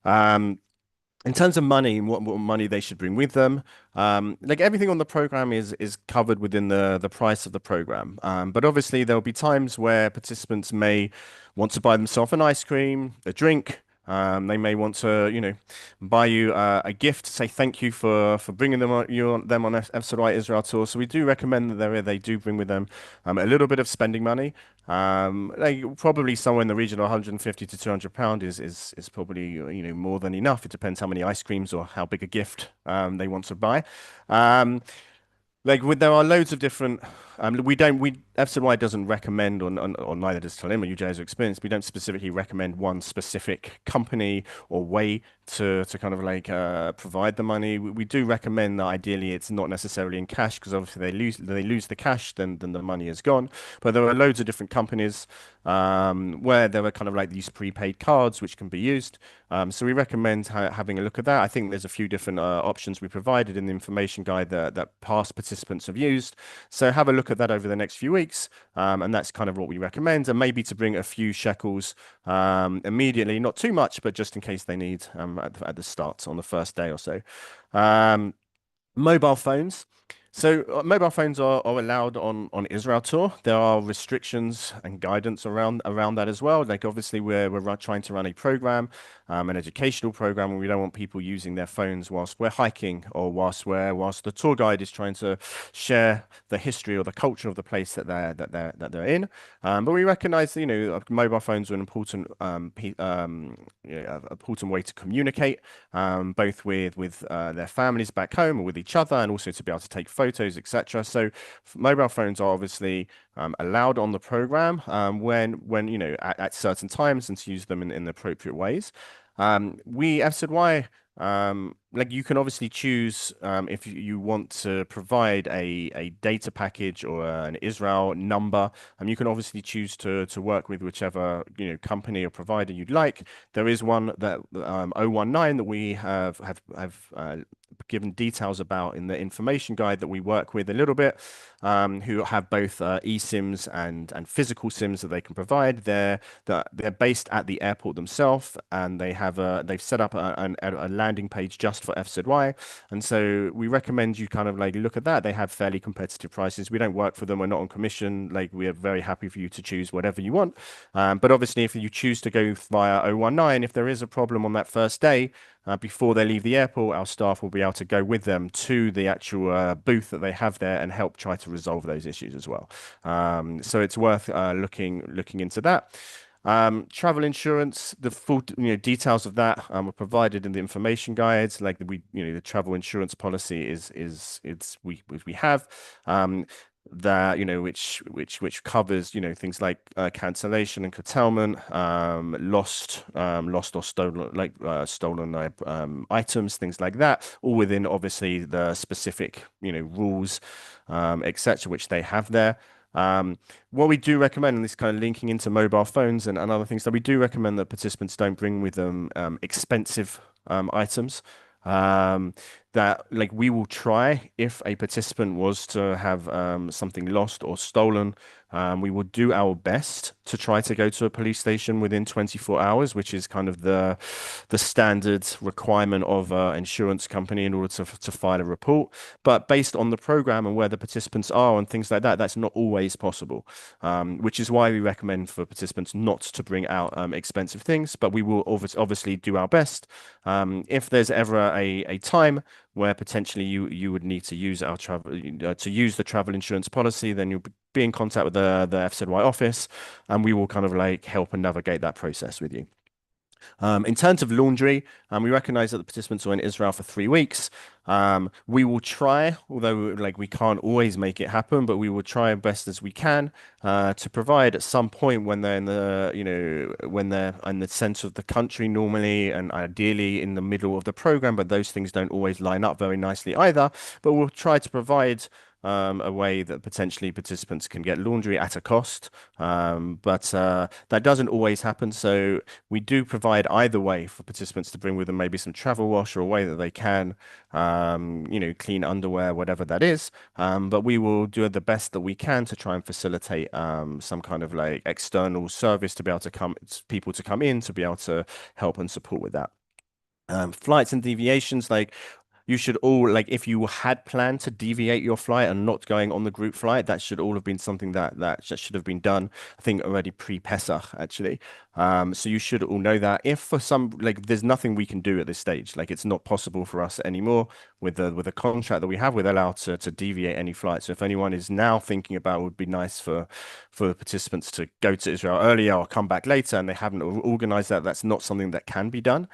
In terms of money and what money they should bring with them, like everything on the program is covered within the price of the program. But obviously there will be times where participants may want to buy themselves an ice cream, a drink. They may want to, buy you a gift to say thank you for bringing them on FZY Israel Tour. So we do recommend that they do bring with them a little bit of spending money. Like probably somewhere in the region of 150 to 200 pound is probably more than enough. It depends how many ice creams or how big a gift they want to buy. There are loads of different. FZY doesn't recommend, or neither does Talim or UJ as experience. We don't specifically recommend one specific company or way to kind of like provide the money. We do recommend that ideally it's not necessarily in cash, because obviously they lose the cash, then the money is gone. But there are loads of different companies where there are kind of like these prepaid cards which can be used. So we recommend having a look at that. I think there's a few different options we provided in the information guide that past participants have used. So have a look at that over the next few weeks. And that's kind of what we recommend. And maybe to bring a few shekels immediately, not too much, but just in case they need at the start on the first day or so. Mobile phones. So mobile phones are allowed on Israel Tour. There are restrictions and guidance around that as well. Like obviously we're trying to run a program, an educational program, where we don't want people using their phones whilst we're hiking or whilst the tour guide is trying to share the history or the culture of the place that they're in. But we recognise mobile phones are an important important way to communicate, both with their families back home or with each other, and also to be able to take photos, etc. So mobile phones are obviously allowed on the program when at certain times, and to use them in the appropriate ways. We FZY, you can obviously choose if you want to provide a data package or an Israel number, and you can obviously choose to work with whichever company or provider you'd like. There is one that 019 that we have given details about in the information guide that we work with a little bit, who have both eSIMs and physical SIMs that they can provide. They're based at the airport themselves, and they've set up a landing page just for FZY, and so we recommend you kind of like look at that. They have fairly competitive prices. We don't work for them. We're not on commission. Like, we are very happy for you to choose whatever you want. But obviously, if you choose to go via 019, if there is a problem on that first day, before they leave the airport, our staff will be able to go with them to the actual booth that they have there and help try to resolve those issues as well. So it's worth looking into that. Travel insurance, the full details of that are provided in the information guides. Like the travel insurance policy we have. That which covers things like cancellation and curtailment, lost or stolen items, things like that, all within obviously the specific rules, etc., which they have there. What we do recommend, and this kind of linking into mobile phones and other things, that we do recommend that participants don't bring with them expensive items. That like we will try, if a participant was to have something lost or stolen, we will do our best to try to go to a police station within 24 hours, which is kind of the standard requirement of an insurance company in order to file a report. But based on the program and where the participants are and things like that, that's not always possible, which is why we recommend for participants not to bring out expensive things. But we will obviously do our best. If there's ever a time where potentially you would need to use our the travel insurance policy, then you'll be in contact with the FZY office, and we will kind of like help and navigate that process with you. In terms of laundry, we recognize that the participants are in Israel for 3 weeks. We will try, although like we can't always make it happen, but we will try as best as we can to provide at some point when they're in when they're in the center of the country normally, and ideally in the middle of the program, but those things don't always line up very nicely either. But we'll try to provide a way that potentially participants can get laundry at a cost. But that doesn't always happen. So we do provide either way for participants to bring with them maybe some travel wash or a way that they can, clean underwear, whatever that is. But we will do the best that we can to try and facilitate some kind of like external service to be able to people to come in to be able to help and support with that. Flights and deviations, like you should all, like, if you had planned to deviate your flight and not going on the group flight, that should all have been something that should have been done, I think, already pre-Pesach, actually. So you should all know that. If for some, like, there's nothing we can do at this stage, like, it's not possible for us anymore with the contract that we have. We're allowed to deviate any flight. So if anyone is now thinking about, it would be nice for the participants to go to Israel earlier or come back later, and they haven't organized that, that's not something that can be done.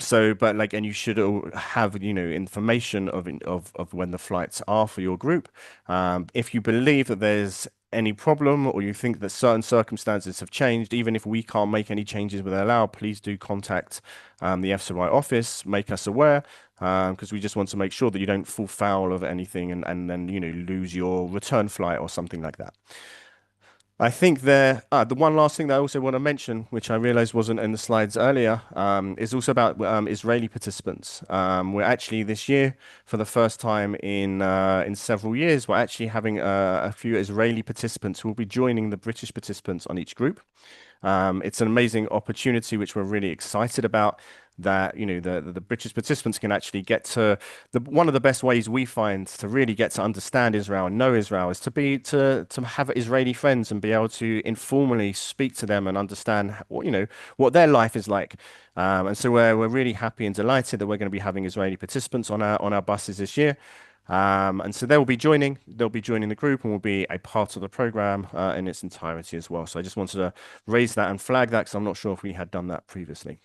So, but like, and you should have, information of when the flights are for your group. If you believe that there's any problem, or you think that certain circumstances have changed, even if we can't make any changes with allow, please do contact the FZY office, make us aware, because we just want to make sure that you don't fall foul of anything and then, lose your return flight or something like that. I think the one last thing that I also want to mention, which I realized wasn't in the slides earlier, is also about Israeli participants. We're actually this year, for the first time in several years, we're actually having a few Israeli participants who will be joining the British participants on each group. It's an amazing opportunity, which we're really excited about, that the British participants can actually get to one of the best ways we find to really get to understand Israel and know Israel is to have Israeli friends and be able to informally speak to them and understand what their life is like. And so we're really happy and delighted that we're going to be having Israeli participants on our buses this year. And so they'll be joining the group and will be a part of the program in its entirety as well. So I just wanted to raise that and flag that, because I'm not sure if we had done that previously.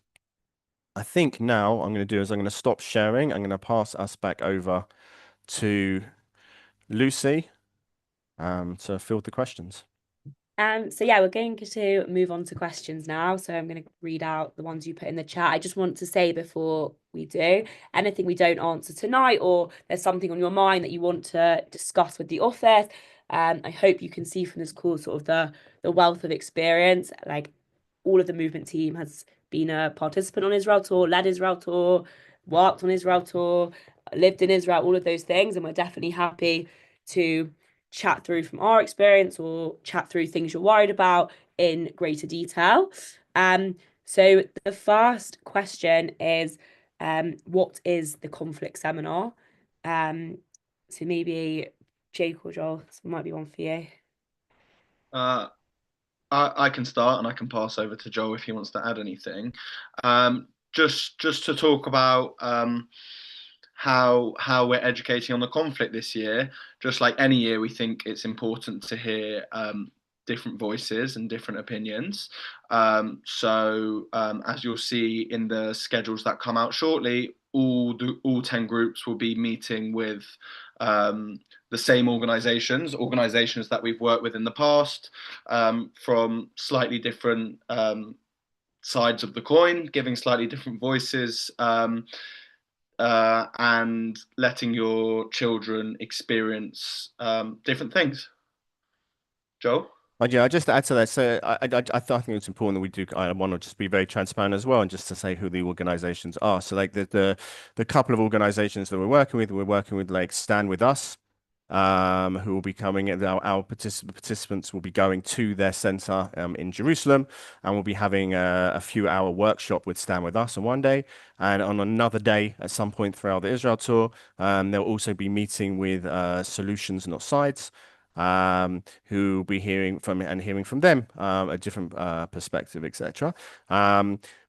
I think now I'm going to do is I'm going to stop sharing. I'm going to pass us back over to Lucy to field the questions. So yeah, we're going to move on to questions now. So I'm going to read out the ones you put in the chat. I just want to say before we do, anything we don't answer tonight, or there's something on your mind that you want to discuss with the office, I hope you can see from this call sort of the wealth of experience. Like, all of the movement team has been a participant on Israel Tour, led Israel Tour, worked on Israel tour, lived in Israel, all of those things, and we're definitely happy to chat through from our experience or chat through things you're worried about in greater detail. So the first question is, what is the conflict seminar? So maybe Jake or Joel, this might be one for you. I can start and I can pass over to Joel if he wants to add anything. Just to talk about how we're educating on the conflict this year. Just like any year, we think it's important to hear different voices and different opinions. So as you'll see in the schedules that come out shortly, all 10 groups will be meeting with the same organizations that we've worked with in the past, from slightly different sides of the coin, giving slightly different voices, and letting your children experience different things. Joel? Yeah, just to add to that, so I think it's important that we do. I want to just be very transparent as well, and just to say who the organizations are. So, like the couple of organizations that we're working with like Stand With Us, who will be coming. Our participants will be going to their center in Jerusalem, and we'll be having a few-hour workshop with Stand With Us on one day, and on another day, at some point throughout the Israel tour, they'll also be meeting with Solutions Not Sides, who will be hearing from them a different perspective, etc.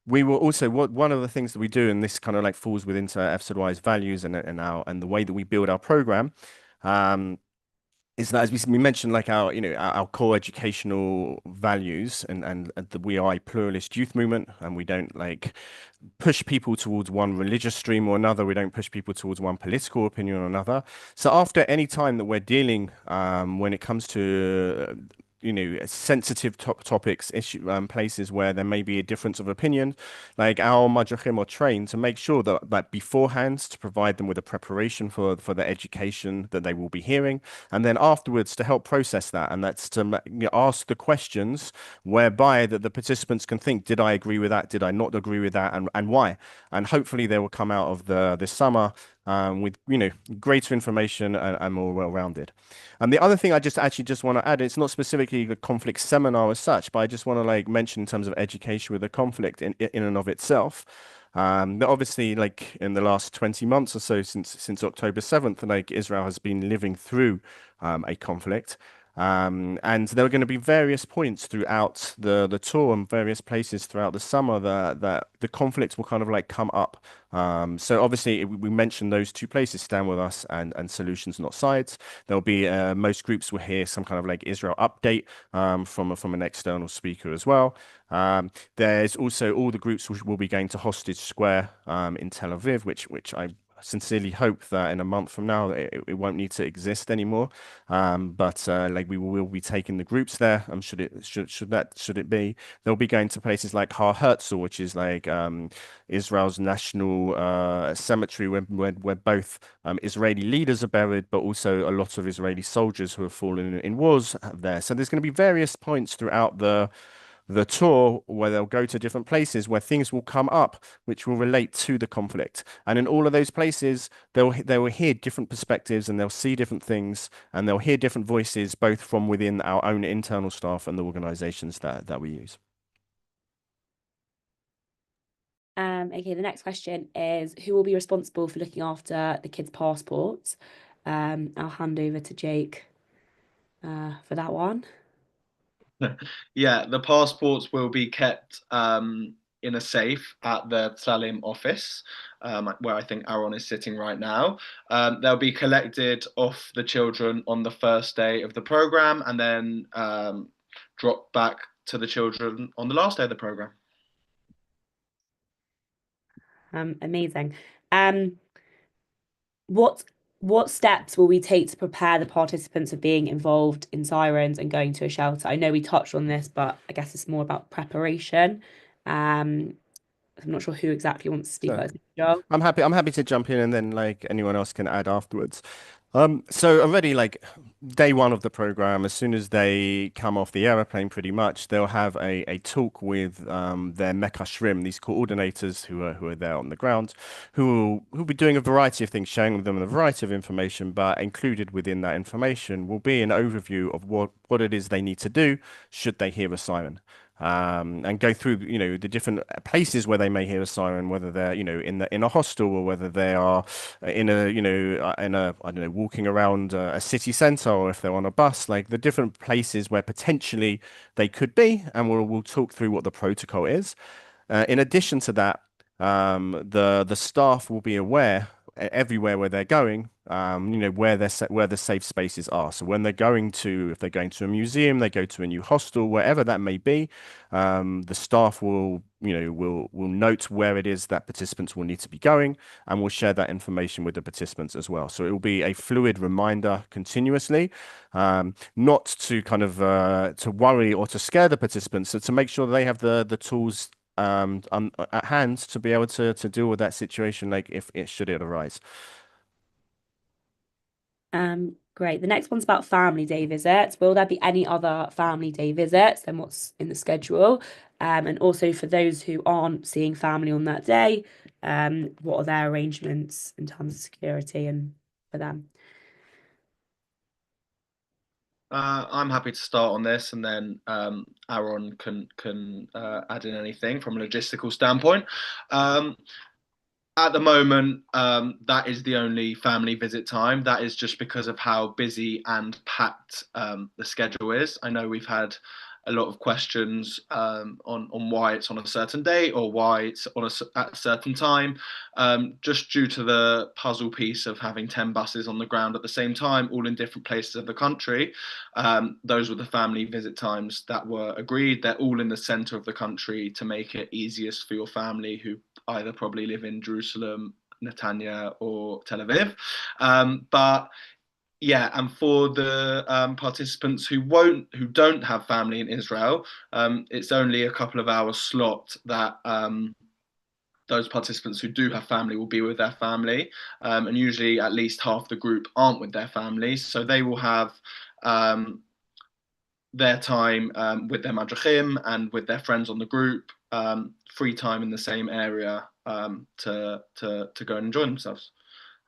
We will also, one of the things that we do, and this kind of like falls within FZY's values and the way that we build our program, is that, as we mentioned, like our core educational values, and that we are a pluralist youth movement, and we don't like push people towards one religious stream or another. We don't push people towards one political opinion or another. So after any time that we're dealing, when it comes to sensitive topics, places where there may be a difference of opinion, like our madrachim are trained to make sure that beforehand, to provide them with a preparation for the education that they will be hearing, and then afterwards to help process that, and that's to ask the questions whereby that the participants can think, did I agree with that? Did I not agree with that? And why? And hopefully they will come out of this summer with greater information and more well-rounded. And the other thing I just want to add, it's not specifically the conflict seminar as such, but I just want to like mention in terms of education with the conflict in and of itself. That obviously, like in the last 20 months or so, since October 7th, like Israel has been living through a conflict. And there are going to be various points throughout the tour and various places throughout the summer that the conflicts will kind of like come up. So obviously we mentioned those two places, Stand With Us and Solutions Not Sides. There'll be most groups will hear some kind of like Israel update from an external speaker as well. There's also all the groups will be going to Hostage Square in Tel Aviv, which I sincerely hope that in a month from now it won't need to exist anymore. But like we will be taking the groups there. Should it be, they'll be going to places like Har Herzl, which is like Israel's national cemetery where both Israeli leaders are buried, but also a lot of Israeli soldiers who have fallen in wars there. So there's going to be various points throughout the tour where they'll go to different places where things will come up which will relate to the conflict, and in all of those places they will hear different perspectives, and they'll see different things, and they'll hear different voices both from within our own internal staff and the organizations that we use. Okay, the next question is, who will be responsible for looking after the kids' passports? I'll hand over to Jake for that one. Yeah, the passports will be kept in a safe at the Salim office, where I think Aaron is sitting right now. They'll be collected off the children on the first day of the program, and then dropped back to the children on the last day of the program. Amazing. What steps will we take to prepare the participants of being involved in sirens and going to a shelter? I know we touched on this, but I guess it's more about preparation. I'm not sure who exactly wants to speak first. Joel? I'm happy to jump in, and then like anyone else can add afterwards. So already like day one of the program, as soon as they come off the aeroplane, pretty much they'll have a talk with their Mekashrim, these coordinators who are there on the ground, who'll be doing a variety of things, showing them a variety of information, but included within that information will be an overview of what it is they need to do should they hear a siren. And go through, the different places where they may hear a siren, whether they're, in a hostel or whether they are I don't know, walking around a city centre or if they're on a bus, like the different places where potentially they could be, and we'll talk through what the protocol is. In addition to that, the staff will be aware everywhere where they're going, where the safe spaces are. So when they're going to, if they're going to a museum, they go to a new hostel, wherever that may be, the staff will note where it is that participants will need to be going, and will share that information with the participants as well. So it will be a fluid reminder continuously, not to kind of to worry or to scare the participants, so to make sure they have the tools at hand to be able to deal with that situation, like if it should it arise. Great. The next one's about family day visits. Will there be any other family day visits than what's in the schedule? And also for those who aren't seeing family on that day, what are their arrangements in terms of security and for them? I'm happy to start on this, and then Aaron can add in anything from a logistical standpoint. At the moment, that is the only family visit time. That is just because of how busy and packed the schedule is. I know we've had a lot of questions on why it's on a certain day or why it's at a certain time, just due to the puzzle piece of having 10 buses on the ground at the same time, all in different places of the country. Those were the family visit times that were agreed. They're all in the center of the country to make it easiest for your family who either probably live in Jerusalem, Netanya, or Tel Aviv. But yeah, and for the participants who don't have family in Israel, it's only a couple of hours slot that those participants who do have family will be with their family, and usually at least half the group aren't with their families, so they will have their time with their madrachim and with their friends on the group, free time in the same area to go and enjoy themselves.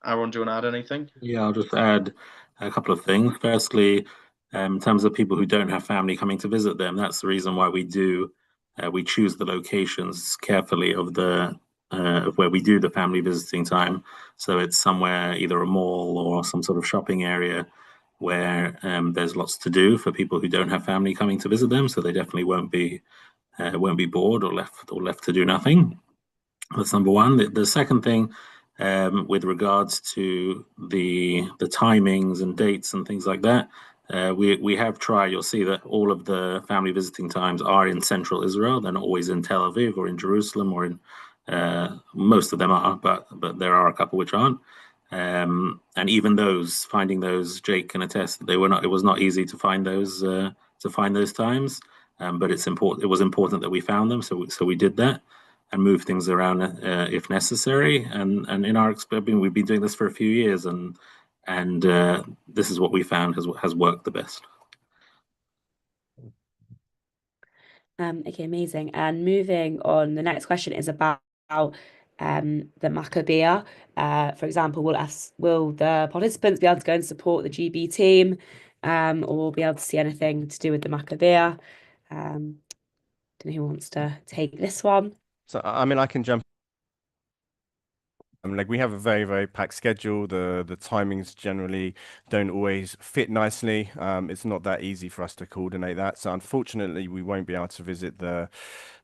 Aaron, do you want to add anything? Yeah, I'll just add a couple of things. Firstly, in terms of people who don't have family coming to visit them, that's the reason why we choose the locations carefully of where we do the family visiting time. So it's somewhere, either a mall or some sort of shopping area where there's lots to do for people who don't have family coming to visit them. So they definitely won't be bored or left to do nothing. That's number one. The second thing, with regards to the timings and dates and things like that, we have tried. You'll see that all of the family visiting times are in central Israel. They're not always in Tel Aviv or in Jerusalem or in most of them are, but there are a couple which aren't. And even finding those, Jake can attest that it was not easy to find those times. But it was important that we found them, so we did that and move things around if necessary. And in our experience, we've been doing this for a few years, and this is what we found has worked the best. Okay, amazing. And moving on, the next question is about the Maccabea. For example, will the participants be able to go and support the GB team, or be able to see anything to do with the Maccabea? Don't know who wants to take this one. So I mean, I can jump. I mean, like we have a very, very packed schedule. The timings generally don't always fit nicely. It's not that easy for us to coordinate that. So unfortunately, we won't be able to visit the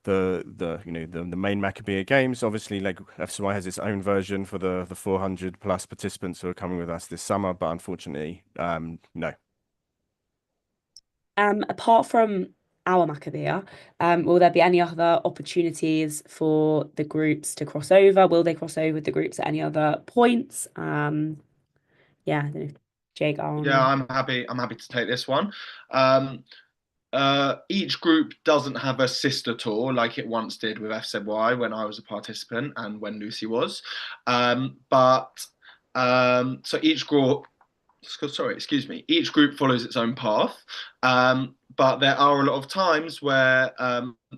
main Maccabea games. Obviously, like FZY has its own version for the 400 plus participants who are coming with us this summer, but unfortunately, no. Apart from our Maccabea, will there be any other opportunities for the groups to cross over? Will they cross over with the groups at any other points? Yeah, I don't know if Jake, Aaron. Yeah, I'm happy to take this one. Each group doesn't have a sister tour like it once did with FZY when I was a participant and when Lucy was. So each group sorry, excuse me, each group follows its own path. But there are a lot of times where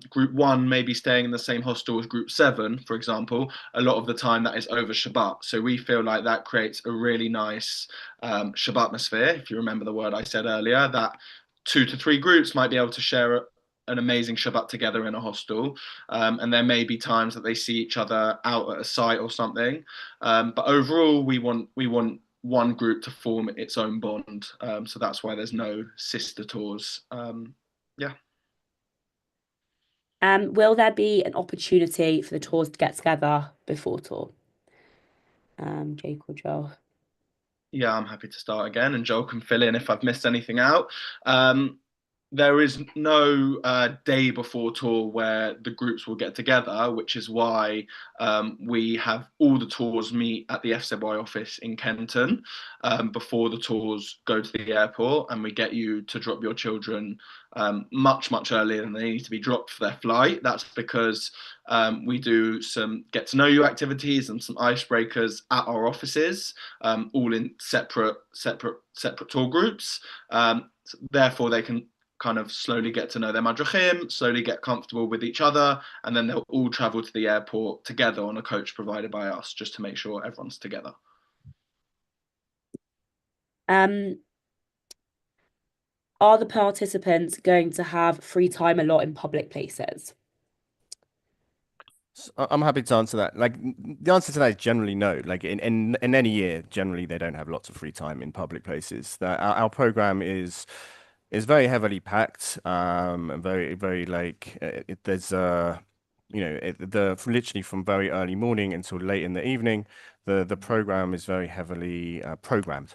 group one may be staying in the same hostel as group seven, for example. A lot of the time that is over Shabbat. So we feel like that creates a really nice Shabbat atmosphere. If you remember the word I said earlier, that 2 to 3 groups might be able to share an amazing Shabbat together in a hostel. And there may be times that they see each other out at a site or something. But overall, we want one group to form its own bond. So that's why there's no sister tours. Yeah. Will there be an opportunity for the tours to get together before tour? Jake or Joel? Yeah, I'm happy to start again, and Joel can fill in if I've missed anything out. There is no day before tour where the groups will get together, which is why we have all the tours meet at the FZY office in Kenton before the tours go to the airport, and we get you to drop your children much earlier than they need to be dropped for their flight. That's because we do some get to know you activities and some icebreakers at our offices, all in separate tour groups. Therefore, they can kind of slowly get to know their madrachim, slowly get comfortable with each other, and then they'll all travel to the airport together on a coach provided by us, just to make sure everyone's together. Are the participants going to have free time a lot in public places? I'm happy to answer that. Like the answer to that is generally no. Like in any year, generally they don't have lots of free time in public places. Our program is very heavily packed, and very like there's literally from very early morning until late in the evening, the program is very heavily programmed.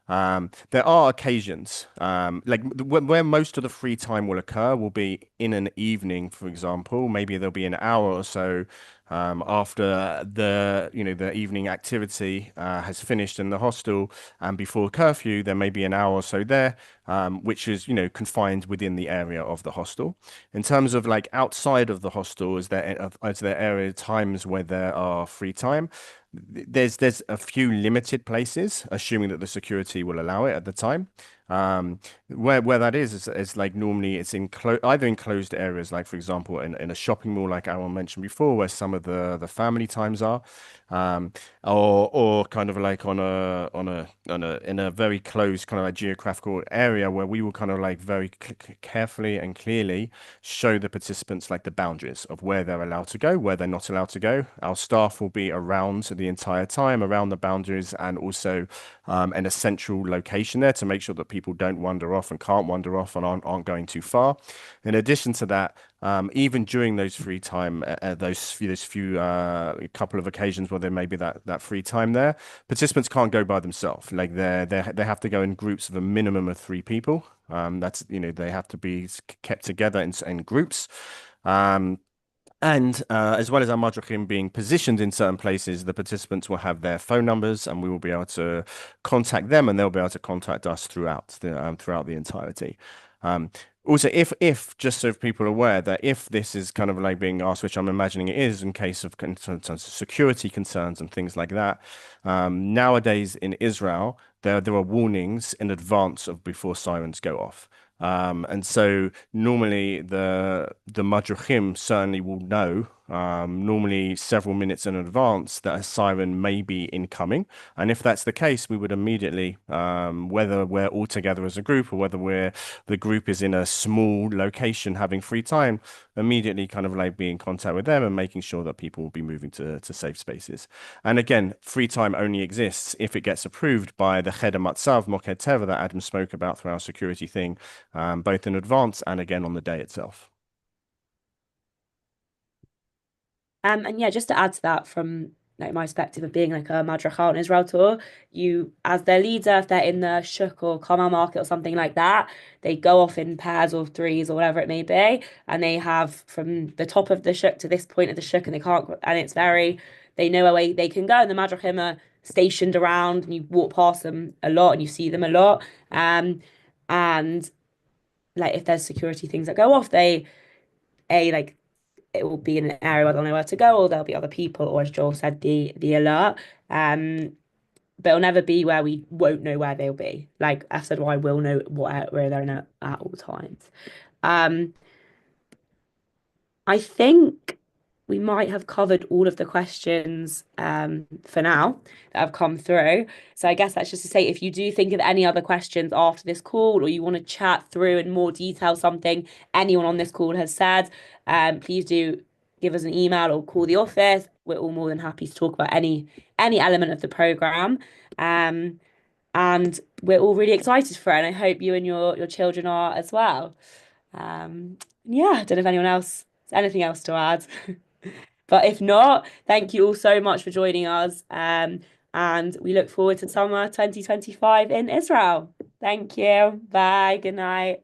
There are occasions, where most of the free time will occur will be in an evening, for example. Maybe there'll be an hour or so after the evening activity has finished in the hostel, and before curfew, there may be an hour or so there, which is confined within the area of the hostel. In terms of like outside of the hostel, is there area times where there are free time? There's a few limited places, assuming that the security will allow it at the time. Where that is like normally it's in either enclosed areas, like for example in a shopping mall, like Aaron mentioned before, where some of the family times are, or kind of like on a in a very closed kind of like geographical area where we will kind of like very carefully and clearly show the participants like the boundaries of where they're allowed to go, where they're not allowed to go. Our staff will be around the entire time around the boundaries, and also an essential location there to make sure that people don't wander off and can't wander off and aren't going too far. In addition to that, even during those free time, those few couple of occasions where there may be that free time there, participants can't go by themselves. Like they have to go in groups of a minimum of 3 people. That's they have to be kept together in groups. And as well as our madrachim being positioned in certain places, the participants will have their phone numbers, and we will be able to contact them, and they'll be able to contact us throughout the entirety. Also, if just so people are aware that if this is kind of like being asked, which I'm imagining it is, in case of security concerns and things like that, nowadays in Israel there are warnings in advance of before sirens go off. And so normally the madruchim certainly will know, normally several minutes in advance, that a siren may be incoming. And if that's the case, we would immediately, whether we're all together as a group or whether the group is in a small location having free time, immediately kind of like be in contact with them and making sure that people will be moving to safe spaces. And again, free time only exists if it gets approved by the Cheder Matzav, Moked Teva, that Adam spoke about through our security thing, both in advance and again on the day itself. And yeah, just to add to that, from like my perspective of being like a madracha on Israel tour, you as their leader, if they're in the shuk or Carmel market or something like that, they go off in pairs or threes or whatever it may be, and they have from the top of the shuk to this point of the shuk, and it's very, they know where they can go, and the madrachim are stationed around, and you walk past them a lot and you see them a lot. And like if there's security things that go off, like it will be in an area where they'll know where to go, or there'll be other people, or as Joel said, the alert. but it'll never be where we won't know where they'll be. Like FZY will know where they're in at all times. I think we might have covered all of the questions for now that have come through. So I guess that's just to say, if you do think of any other questions after this call, or you want to chat through in more detail something anyone on this call has said, please do give us an email or call the office. We're all more than happy to talk about any element of the program. And we're all really excited for it. And I hope you and your children are as well. Yeah, I don't know if anyone else has anything else to add. But if not, thank you all so much for joining us. And we look forward to summer 2025 in Israel. Thank you. Bye. Good night.